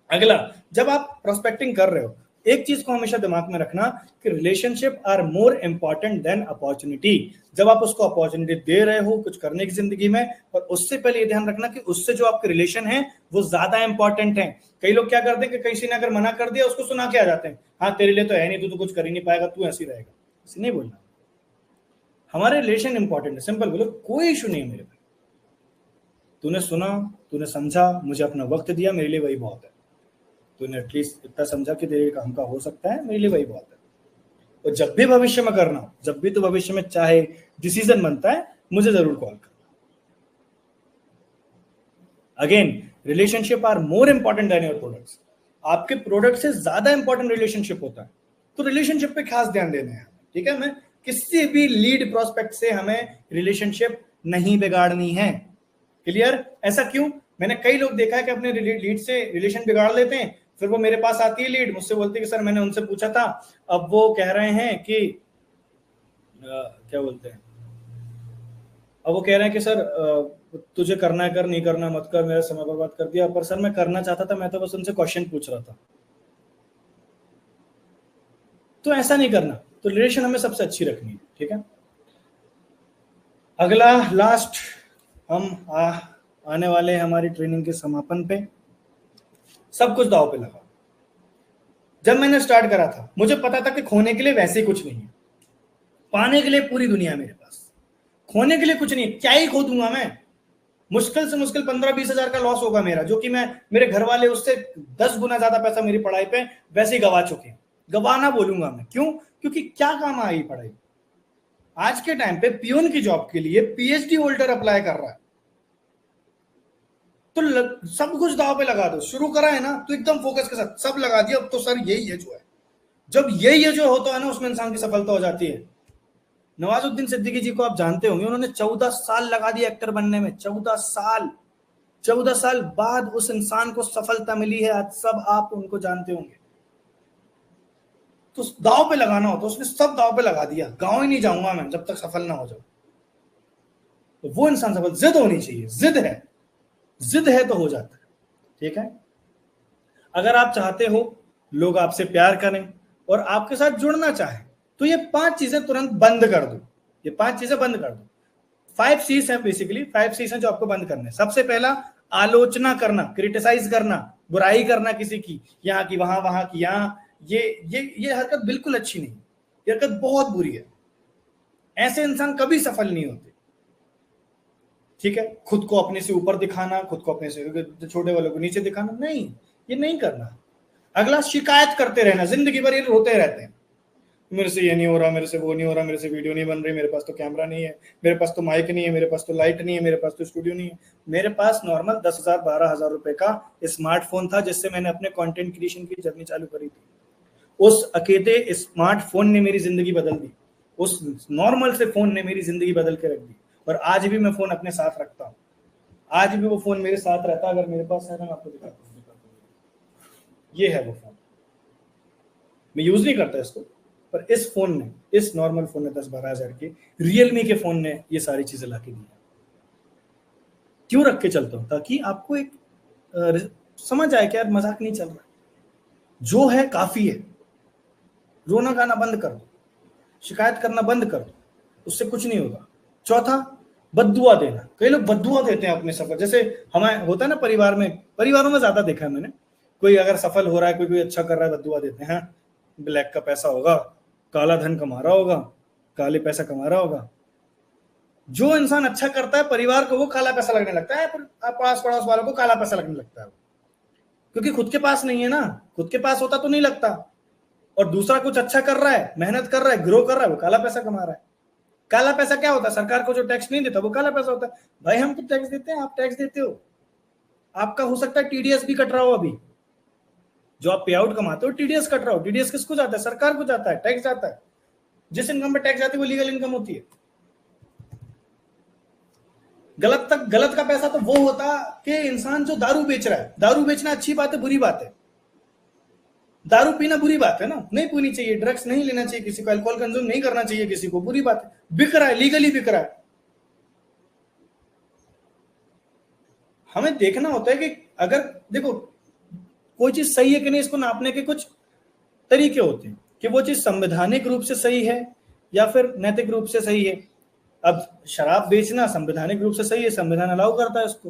Speaker 2: अगला, जब आप प्रोस्पेक्टिंग कर रहे हो, एक चीज को हमेशा दिमाग में रखना कि relationship are more important than opportunity. जब आप उसको अपॉर्चुनिटी दे रहे हो कुछ करने की जिंदगी में, और उससे पहले ये ध्यान रखना कि उससे जो आपके रिलेशन है वो ज्यादा इंपॉर्टेंट है। कई लोग क्या करते हैं कि किसी ने अगर मना कर दिया उसको सुना के आ जाते हैं, हाँ तेरे लिए तो है नहीं, तू तो कुछ कर ही नहीं पाएगा, तू ऐसे ही रहेगा। ऐसे नहीं बोलना, हमारे रिलेशन इंपॉर्टेंट है। सिंपल बोलो, कोई इशू नहीं है मेरे पे, तूने सुना, तूने समझा, मुझे अपना वक्त दिया, मेरे लिए वही बहुत है। तूने एटलीस्ट इतना समझा कि तेरे काम का हो सकता है, मेरे लिए वही बहुत है। और जब भी भविष्य में करना, जब भी तो भविष्य में चाहे डिसीजन बनता है, मुझे जरूर कॉल करना। Again, relationship are more important than your products. आपके प्रोडक्ट से ज्यादा इंपॉर्टेंट रिलेशनशिप होता है, तो रिलेशनशिप पे खास ध्यान देना है। ठीक है? मैं किसी भी लीड प्रोस्पेक्ट से हमें रिलेशनशिप नहीं बिगाड़नी है। क्लियर? ऐसा क्यों? मैंने कई लोग देखा है कि अपने लीड से रिलेशन बिगाड़ लेते हैं, फिर वो मेरे पास आती है लीड, मुझसे बोलती है कि सर मैंने उनसे पूछा था, अब वो कह रहे हैं कि क्या बोलते हैं, अब वो कह रहे हैं कि सर तुझे करना है कर, नहीं करना मत कर, मेरा समय बर्बाद कर दिया। पर सर मैं करना चाहता था, मैं तो बस उनसे क्वेश्चन पूछ रहा था। तो ऐसा नहीं करना। तो रिलेशन हमें सबसे अच्छी रखनी है। ठीक है? अगला, लास्ट, हम आने वाले हमारी ट्रेनिंग के समापन पे। सब कुछ दाव पे लगा। जब मैंने स्टार्ट करा था मुझे पता था कि खोने के लिए वैसे ही कुछ नहीं है, पाने के लिए पूरी दुनिया मेरे पास, खोने के लिए कुछ नहीं। क्या ही खो दूंगा मैं? मुश्किल से मुश्किल 15-20 हजार का लॉस होगा मेरा, जो कि मैं, मेरे घर वाले उससे 10 गुना ज्यादा पैसा मेरी पढ़ाई पे वैसे ही गवा चुके हैं। गवाना बोलूंगा मैं, क्यों? क्योंकि क्या काम आई पढ़ाई। आज के टाइम पे पियून की जॉब के लिए पीएचडी होल्डर अप्लाई कर रहा है। तो सब कुछ दाव पे लगा दो। शुरू करा है ना तो एकदम फोकस के साथ सब लगा दिया, अब तो सर यही है जो है। जब यही है जो होता है ना, उसमें इंसान की सफलता हो जाती है। नवाजुद्दीन सिद्दीकी जी को आप जानते होंगे, उन्होंने 14 साल लगा दिए एक्टर बनने में। 14 साल बाद उस इंसान को सफलता मिली है। आज सब आप उनको जानते होंगे। तो दाव पे लगाना हो तो उसने सब दाव पे लगा दिया, गांव ही नहीं जाऊंगा मैं जब तक सफल ना हो जाऊं। तो वो इंसान सफल, जिद होनी चाहिए, जिद है तो हो जाता है। ठीक है, अगर आप चाहते हो लोग आपसे प्यार करें और आपके साथ जुड़ना चाहें, तो ये 5 चीजें तुरंत बंद कर दो। ये 5 चीजें बंद कर दो। 5 C's हैं, बेसिकली 5 C's हैं जो आपको बंद करने हैं। सबसे पहला, आलोचना करना, क्रिटिसाइज करना, बुराई करना किसी की, यहाँ की वहां की यहाँ। ये हरकत बिल्कुल अच्छी नहीं, ये हरकत बहुत बुरी है। ऐसे इंसान कभी सफल नहीं होते। ठीक है, खुद को अपने से ऊपर दिखाना, खुद को अपने से छोटे वालों को नीचे दिखाना, नहीं, ये नहीं करना। अगला, शिकायत करते रहना, जिंदगी भर ये होते रहते हैं, मेरे से ये नहीं हो रहा, मेरे से वो नहीं हो रहा, मेरे से वीडियो नहीं बन रही, मेरे पास तो कैमरा नहीं है, मेरे पास तो माइक नहीं है, मेरे पास तो लाइट नहीं है, मेरे पास तो स्टूडियो नहीं है। मेरे पास नॉर्मल 10,000 12,000 रुपए का स्मार्टफोन था जिससे मैंने अपने कंटेंट क्रिएशन की जर्नी चालू करी थी। उस अकेले स्मार्टफोन ने मेरी जिंदगी बदल दी। उस नॉर्मल से फोन ने मेरी जिंदगी बदल के रख दी। और आज भी मैं फोन अपने साथ रखता हूँ, आज भी वो फोन मेरे साथ रहता है। अगर मेरे पास है ना, मैं आपको दिखाता हूँ, ये है वो फोन। मैं यूज नहीं करता इसको, पर इस फोन ने, इस नॉर्मल फोन ने 10-12 हजार के, रियलमी के फोन ने ये सारी चीजें ला के दी। क्यों रख के चलता हूं? ताकि आपको एक समझ आए कि यार मजाक नहीं चल रहा, जो है काफी है। रोना गाना बंद कर दो, शिकायत करना बंद कर दो, उससे कुछ नहीं होगा। चौथा, बद्दुआ देना। कई लोग बद्दुआ देते हैं अपने सफर, जैसे हमें होता है ना परिवारों में ज्यादा देखा है मैंने। कोई अगर सफल हो रहा है, कोई अच्छा कर रहा है, बद्दुआ देते हैं, ब्लैक का पैसा होगा, काला धन कमा रहा होगा, काले पैसा कमा रहा होगा। जो इंसान अच्छा करता है परिवार को, वो काला पैसा लगने लगता है, पर पास पड़ोस वालों को काला पैसा लगने लगता है, क्योंकि खुद के पास नहीं है ना। खुद के पास होता तो नहीं लगता। और दूसरा कुछ अच्छा कर रहा है, मेहनत कर रहा है, ग्रो कर रहा है, वो काला पैसा कमा रहा है। काला पैसा क्या होता है? सरकार को जो टैक्स नहीं देता वो काला पैसा होता है। भाई हम तो टैक्स देते हैं, आप टैक्स देते हो, आपका हो सकता है टीडीएस भी कट रहा हो। अभी जो आप पे आउट कमाते हो, टीडीएस कट रहा हो। टीडीएस किसको जाता है? सरकार को जाता है, टैक्स जाता है। जिस इनकम पे टैक्स जाती है वो लीगल इनकम होती है। गलत का पैसा तो वो होता कि इंसान जो दारू बेच रहा है। दारू बेचना अच्छी बात है, बुरी बात है? दारू पीना बुरी बात है ना, नहीं पीनी चाहिए। ड्रग्स नहीं लेना चाहिए किसी को, अल्कोहल कंज्यूम नहीं करना चाहिए किसी को, बुरी बात है। बिक रहा है, लीगली बिक रहा है। हमें देखना होता है कि अगर देखो कोई चीज सही है कि नहीं, इसको नापने के कुछ तरीके होते हैं कि वो चीज संवैधानिक रूप से सही है या फिर नैतिक रूप से सही है। अब शराब बेचना संवैधानिक रूप से सही है, संविधान अलाउ करता है उसको,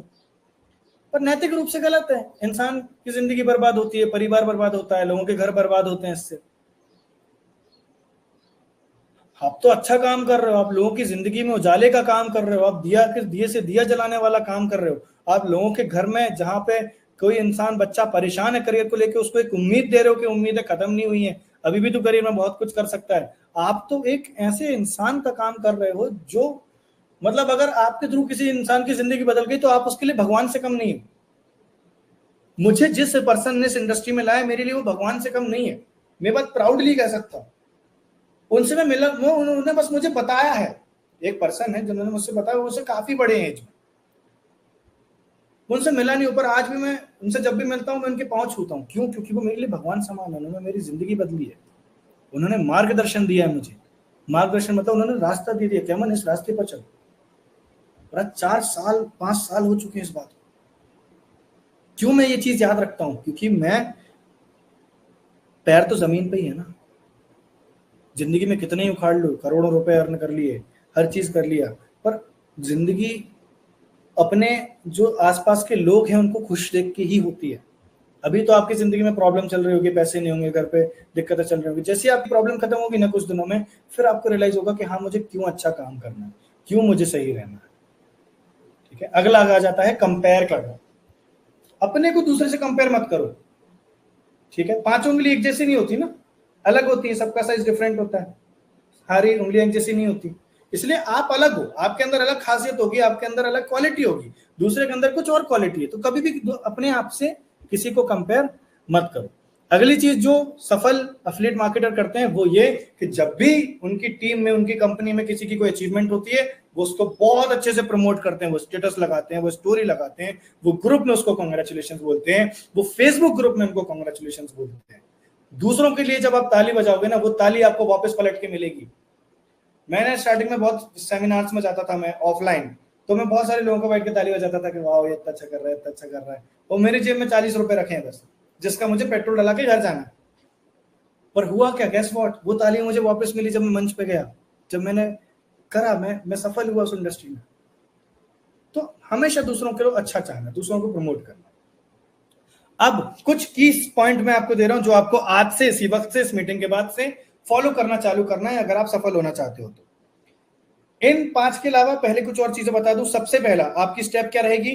Speaker 2: पर नैतिक रूप से गलत है। इंसान की जिंदगी बर्बाद होती है, परिवार बर्बाद होता है, लोगों के घर बर्बाद होते हैं इससे। आप तो अच्छा काम कर रहे हो, आप लोगों की जिंदगी में उजाले का काम कर रहे हो, आप दिए से दिया जलाने वाला काम कर रहे हो। आप लोगों के घर में जहां पे कोई इंसान बच्चा परेशान है करियर को लेकर, उसको एक उम्मीद दे रहे हो कि उम्मीदें खत्म नहीं हुई है, अभी भी तो करियर में बहुत कुछ कर सकता है। आप तो एक ऐसे इंसान का काम कर रहे हो जो, मतलब अगर आपके थ्रू किसी इंसान की जिंदगी बदल गई तो आप उसके लिए भगवान से कम नहीं है। मुझे जिस पर्सन ने इस इंडस्ट्री में लाया, मेरे लिए वो भगवान से कम नहीं है। मैं बात प्राउडली कह सकता हूँ। उनसे मैं मिला, उन्होंने बस मुझे बताया है। एक पर्सन है जिन्होंने मुझसे बताया, वो मुझसे काफी बड़े हैं एज में, उनसे मिला नहीं, ऊपर आज भी मैं उनसे जब भी मिलता हूँ मैं उनके पांव छूता हूँ। क्यों? क्योंकि वो मेरे लिए भगवान समान है। उन्होंने मेरी जिंदगी बदली है, उन्होंने मार्गदर्शन दिया है मुझे। मार्गदर्शन मतलब उन्होंने रास्ता दे दिया कि अमन इस रास्ते पर चलो। और 4 साल 5 साल हो चुके हैं इस बात को। क्यों मैं ये चीज याद रखता हूं? क्योंकि मैं, पैर तो जमीन पे ही है ना। जिंदगी में कितने ही उखाड़ लो, करोड़ों रुपए अर्न कर लिए, हर चीज कर लिया, पर जिंदगी अपने जो आसपास के लोग हैं उनको खुश देख के ही होती है। अभी तो आपकी जिंदगी में प्रॉब्लम चल रही होगी, पैसे नहीं होंगे, घर पे दिक्कतें चल रही होगी। जैसे आपकी प्रॉब्लम खत्म होगी ना कुछ दिनों में, फिर आपको रियलाइज होगा कि हाँ, मुझे क्यों अच्छा काम करना है, क्यों मुझे सही रहना है। ठीक है, अगला आ जाता है कंपेयर करना। अपने को दूसरे से कंपेयर मत करो। ठीक है, 5 उंगली एक जैसी नहीं होती ना, अलग होती है, सबका साइज डिफरेंट होता है, सारी उंगलियां एक जैसी नहीं होती। इसलिए आप अलग हो, आपके अंदर अलग खासियत होगी, आपके अंदर अलग क्वालिटी होगी, दूसरे के अंदर कुछ और क्वालिटी है। तो कभी भी अपने आप से किसी को कंपेयर मत करो। अगली चीज जो सफल एफिलिएट मार्केटर करते हैं वो ये कि जब भी उनकी टीम में, उनकी कंपनी में किसी की कोई अचीवमेंट होती है, वो उसको बहुत अच्छे से प्रमोट करते हैं, वो स्टेटस लगाते हैं, वो स्टोरी लगाते हैं, वो ग्रुप में उसको कांग्रेचुलेशन बोलते हैं, वो फेसबुक ग्रुप में उनको कांग्रेचुलेशन बोलते हैं। दूसरों के लिए जब आप ताली बजाओगे ना, वो ताली आपको वापस पलट के मिलेगी। मैंने स्टार्टिंग में बहुत सेमिनार्स में जाता था मैं ऑफलाइन, तो मैं बहुत सारे लोगों को बैठ के ताली बजाता था कि वाह ये इतना अच्छा कर रहा है, इतना अच्छा कर रहा है, और मेरी जेब में 40 रुपए रखे हैं बस, जिसका मुझे पेट्रोल डला के घर जाना है। पर हुआ क्या, गैस व्हाट, वो ताली मुझे वापस मिली जब मैं मंच पे गया, जब मैंने करा, मैं सफल हुआ उस इंडस्ट्री में। तो हमेशा दूसरों के लिए अच्छा चाहना, दूसरों को प्रमोट करना। अब कुछ की पॉइंट मैं आपको दे रहा हूं जो आपको आज से, इसी वक्त से, इस मीटिंग के बाद से फॉलो करना चालू करना है अगर आप सफल होना चाहते हो तो। इन 5 के अलावा पहले कुछ और चीजें बता दूं। सबसे पहला आपकी स्टेप क्या रहेगी,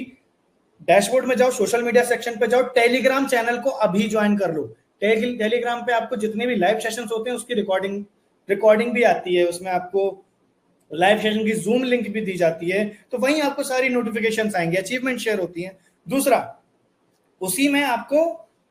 Speaker 2: डैशबोर्ड में जाओ, सोशल मीडिया सेक्शन पे जाओ, टेलीग्राम चैनल को अभी ज्वाइन कर लो। टेलीग्राम पे आपको जितने भी लाइव सेशंस होते हैं उसकी रिकॉर्डिंग भी आती है, उसमें आपको लाइव सेशन की जूम लिंक भी दी जाती है, तो वहीं आपको सारी नोटिफिकेशंस आएंगे, अचीवमेंट शेयर होती हैं। दूसरा, उसी में आपको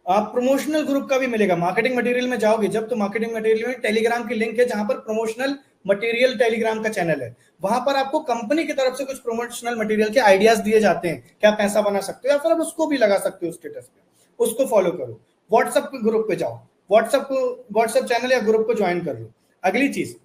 Speaker 2: प्रमोशनल ग्रुप का भी मिलेगा। मार्केटिंग मटेरियल में जाओगे जब, तो मार्केटिंग मटेरियल में टेलीग्राम की लिंक है जहां पर प्रमोशनल मटेरियल टेलीग्राम का चैनल है, वहां पर आपको कंपनी की तरफ से कुछ प्रमोशनल मटेरियल के आइडियाज दिए जाते हैं, क्या पैसा बना सकते हो, या फिर आप उसको भी लगा सकते हो स्टेटस पे, उसको फॉलो करो। व्हाट्सएप के ग्रुप पे जाओ, व्हाट्सएप चैनल या ग्रुप को ज्वाइन कर लो। अगली चीज,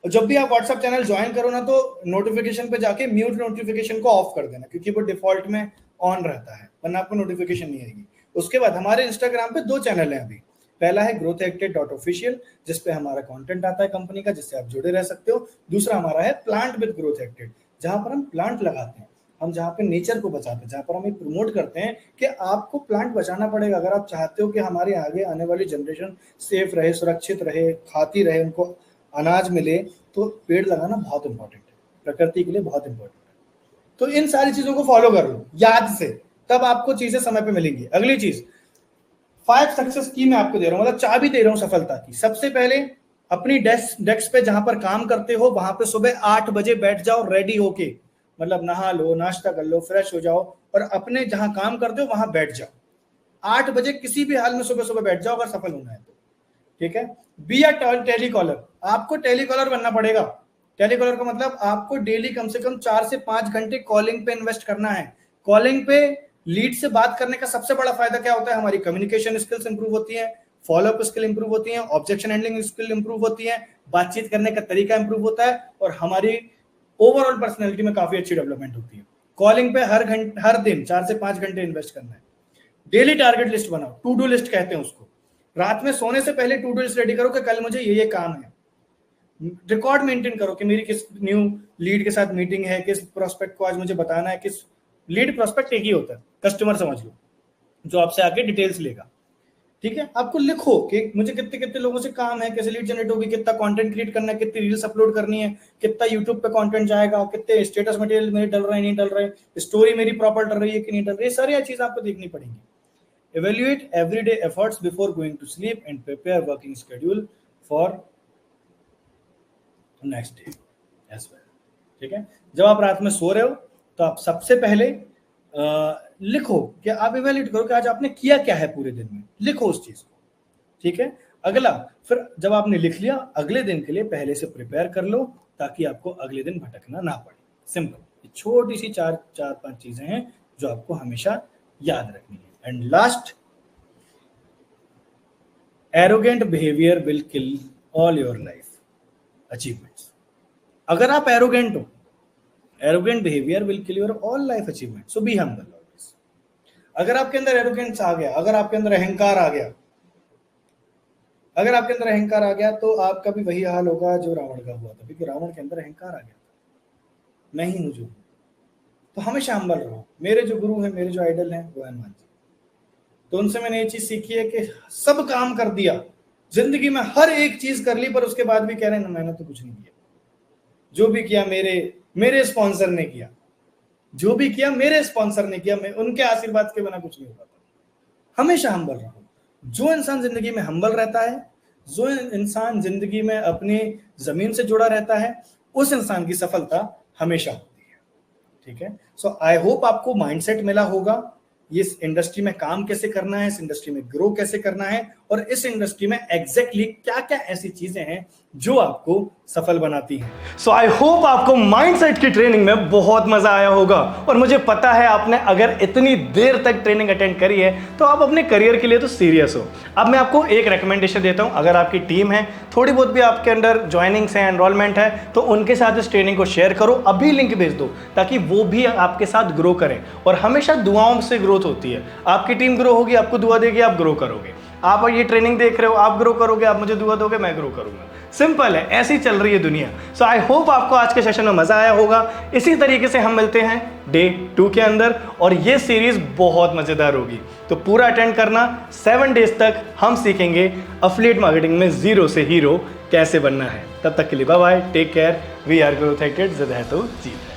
Speaker 2: जब भी आप व्हाट्सएप चैनल ज्वाइन करो ना, तो नोटिफिकेशन पे जाके म्यूट नोटिफिकेशन को ऑफ कर देना, क्योंकि वो डिफॉल्ट में ऑन रहता है, वरना आपको नोटिफिकेशन नहीं आएगी। उसके बाद हमारे इंस्टाग्राम पे 2 चैनल हैं अभी। पहला है growthacted.official, जिसपे हमारा कंटेंट आता है कंपनी का, जिससे आप जुड़े रह सकते हो। दूसरा हमारा है प्लांट विद ग्रोथ एक्टेड, जहां पर हम प्लांट लगाते हैं, हम जहां पे नेचर को बचाते हैं, जहां पर हम प्रमोट करते हैं कि आपको प्लांट बचाना पड़ेगा अगर आप चाहते हो कि हमारे आगे आने वाली जनरेशन सेफ रहे, सुरक्षित रहे, खाती रहे, उनको अनाज मिले। तो पेड़ लगाना बहुत इंपॉर्टेंट है, प्रकृति के लिए बहुत इंपॉर्टेंट है। तो इन सारी चीजों को फॉलो कर लो याद से, तब आपको चीजें समय पे मिलेंगी। अगली चीज, 5 सक्सेस की मैं आपको दे रहा हूं, मतलब चाबी दे रहा हूं सफलता की। सबसे पहले अपनी डेस्क पे जहां पर काम करते हो वहां पे सुबह 8 बजे बैठ जाओ, रेडी होके, मतलब नहा लो, नाश्ता कर लो, फ्रेश हो जाओ, और अपने जहां काम करते हो वहां बैठ जाओ। 8 बजे किसी भी हाल में सुबह सुबह बैठ जाओ अगर सफल होना है तो, ठीक है। बी अ टेलीकॉलर, आपको टेलीकॉलर बनना पड़ेगा। टेलीकॉलर का मतलब आपको डेली कम से कम 4 से 5 घंटे कॉलिंग पे इन्वेस्ट करना है। कॉलिंग पे लीड से बात करने का सबसे बड़ा फायदा क्या होता है, हमारी कम्युनिकेशन स्किल्स इंप्रूव होती है, फॉलोअप स्किल इंप्रूव होती है, ऑब्जेक्शन हैंडलिंग स्किल इंप्रूव होती है, बातचीत करने का तरीका इंप्रूव होता है, और हमारी ओवरऑल पर्सनैलिटी में काफी अच्छी डेवलपमेंट होती है। कॉलिंग पे हर दिन 4 से 5 घंटे इन्वेस्ट करना है। डेली टारगेट लिस्ट बनाओ, टू डू लिस्ट कहते हैं उसको। रात में सोने से पहले टू डू लिस्ट रेडी करो कि कल मुझे ये काम है। रिकॉर्ड मेंटेन करो कि मेरी किस न्यू लीड के साथ मीटिंग है, किस प्रोस्पेक्ट को आज मुझे बताना है। किस लीड प्रोस्पेक्ट एक ही होता है, कस्टमर समझ लो, जो आपसे आके डिटेल्स लेगा, ठीक है। आपको लिखो कि मुझे कितने कितने लोगों से काम है, कैसे लीड जनरेट होगी, कितना कंटेंट क्रिएट करना है, कितनी रील्स अपलोड करनी है, कितना यूट्यूब पे कंटेंट जाएगा, कितने स्टेटस मटेरियल मेरे डल रहे हैं नहीं डल रहे, स्टोरी मेरी प्रॉपर डल रही है कि नहीं डल रही है, सारी चीज आपको देखनी पड़ेगी। Evaluate everyday efforts before going to sleep and prepare working schedule for next day as well, ठीक है। जब आप रात में सो रहे हो तो आप सबसे पहले लिखो कि आप इवेल्यूएट करो कि आज आपने किया क्या है पूरे दिन में, लिखो उस चीज को, ठीक है। अगला, फिर जब आपने लिख लिया, अगले दिन के लिए पहले से प्रिपेयर कर लो ताकि आपको अगले दिन भटकना ना पड़े। सिंपल, छोटी सी 4-5 चीजें हैं जो आपको हमेशा याद रखनी है। And last, arrogant behaviour will kill all your life achievements. अगर आप एरोगेंट हो, arrogant behaviour will kill your all life achievement, so be humble always. अगर आपके अंदर एरोगेंस आ गया, अगर आपके अंदर अहंकार आ गया, अगर आपके अंदर अहंकार आ गया तो आपका भी वही हाल होगा जो रावण का हुआ था, क्योंकि रावण के अंदर अहंकार आ गया था, मैं ही हूं जो। तो हमेशा हम्बल रहो। मेरे जो गुरु हैं, मेरे जो आइडल हैं, वो हनुमान जी, तो उनसे मैंने ये चीज सीखी है कि सब काम कर दिया जिंदगी में, हर एक चीज कर ली, पर उसके बाद भी कह रहे हैं मैंने तो कुछ नहीं किया, जो भी किया मेरे स्पॉन्सर ने किया, जो भी किया मेरे स्पॉन्सर ने किया, मैं उनके आशीर्वाद के बिना कुछ नहीं हो पाता। हमेशा हम्बल रहो। जो इंसान जिंदगी में हम्बल रहता है, जो इंसान जिंदगी में अपनी जमीन से जुड़ा रहता है, उस इंसान की सफलता हमेशा होती है। ठीक है, सो आई होप आपको माइंडसेट मिला होगा, इस इंडस्ट्री में काम कैसे करना है, इस इंडस्ट्री में ग्रो कैसे करना है, और इस इंडस्ट्री में एग्जैक्टली क्या क्या ऐसी चीजें हैं जो आपको सफल बनाती हैं।
Speaker 1: सो आई होप आपको माइंडसेट की ट्रेनिंग में बहुत मजा आया होगा, और मुझे पता है आपने अगर इतनी देर तक ट्रेनिंग अटेंड करी है तो आप अपने करियर के लिए तो सीरियस हो। अब मैं आपको एक रेकमेंडेशन देता हूं, अगर आपकी टीम है, थोड़ी बहुत भी आपके अंदर ज्वाइनिंग्स हैं, एनरोलमेंट है, तो उनके साथ इस ट्रेनिंग को शेयर करो, अभी लिंक भेज दो ताकि वो भी आपके साथ ग्रो करें। और हमेशा दुआओं से ग्रोथ होती है, आपकी टीम ग्रो होगी, आपको दुआ देगी, आप ग्रो करोगे। आप ये ट्रेनिंग देख रहे हो, आप ग्रो करोगे, आप मुझे दुआ दोगे, मैं ग्रो करूंगा। सिंपल है, ऐसी चल रही है दुनिया। सो आई होप आपको आज के सेशन में मजा आया होगा। इसी तरीके से हम मिलते हैं डे 2 के अंदर, और ये सीरीज बहुत मजेदार होगी, तो पूरा अटेंड करना। 7 डेज तक हम सीखेंगे एफिलिएट मार्केटिंग में जीरो से हीरो कैसे बनना है। तब तक के लिए bye bye, take care, we are growth acted, जिद है तो जीत।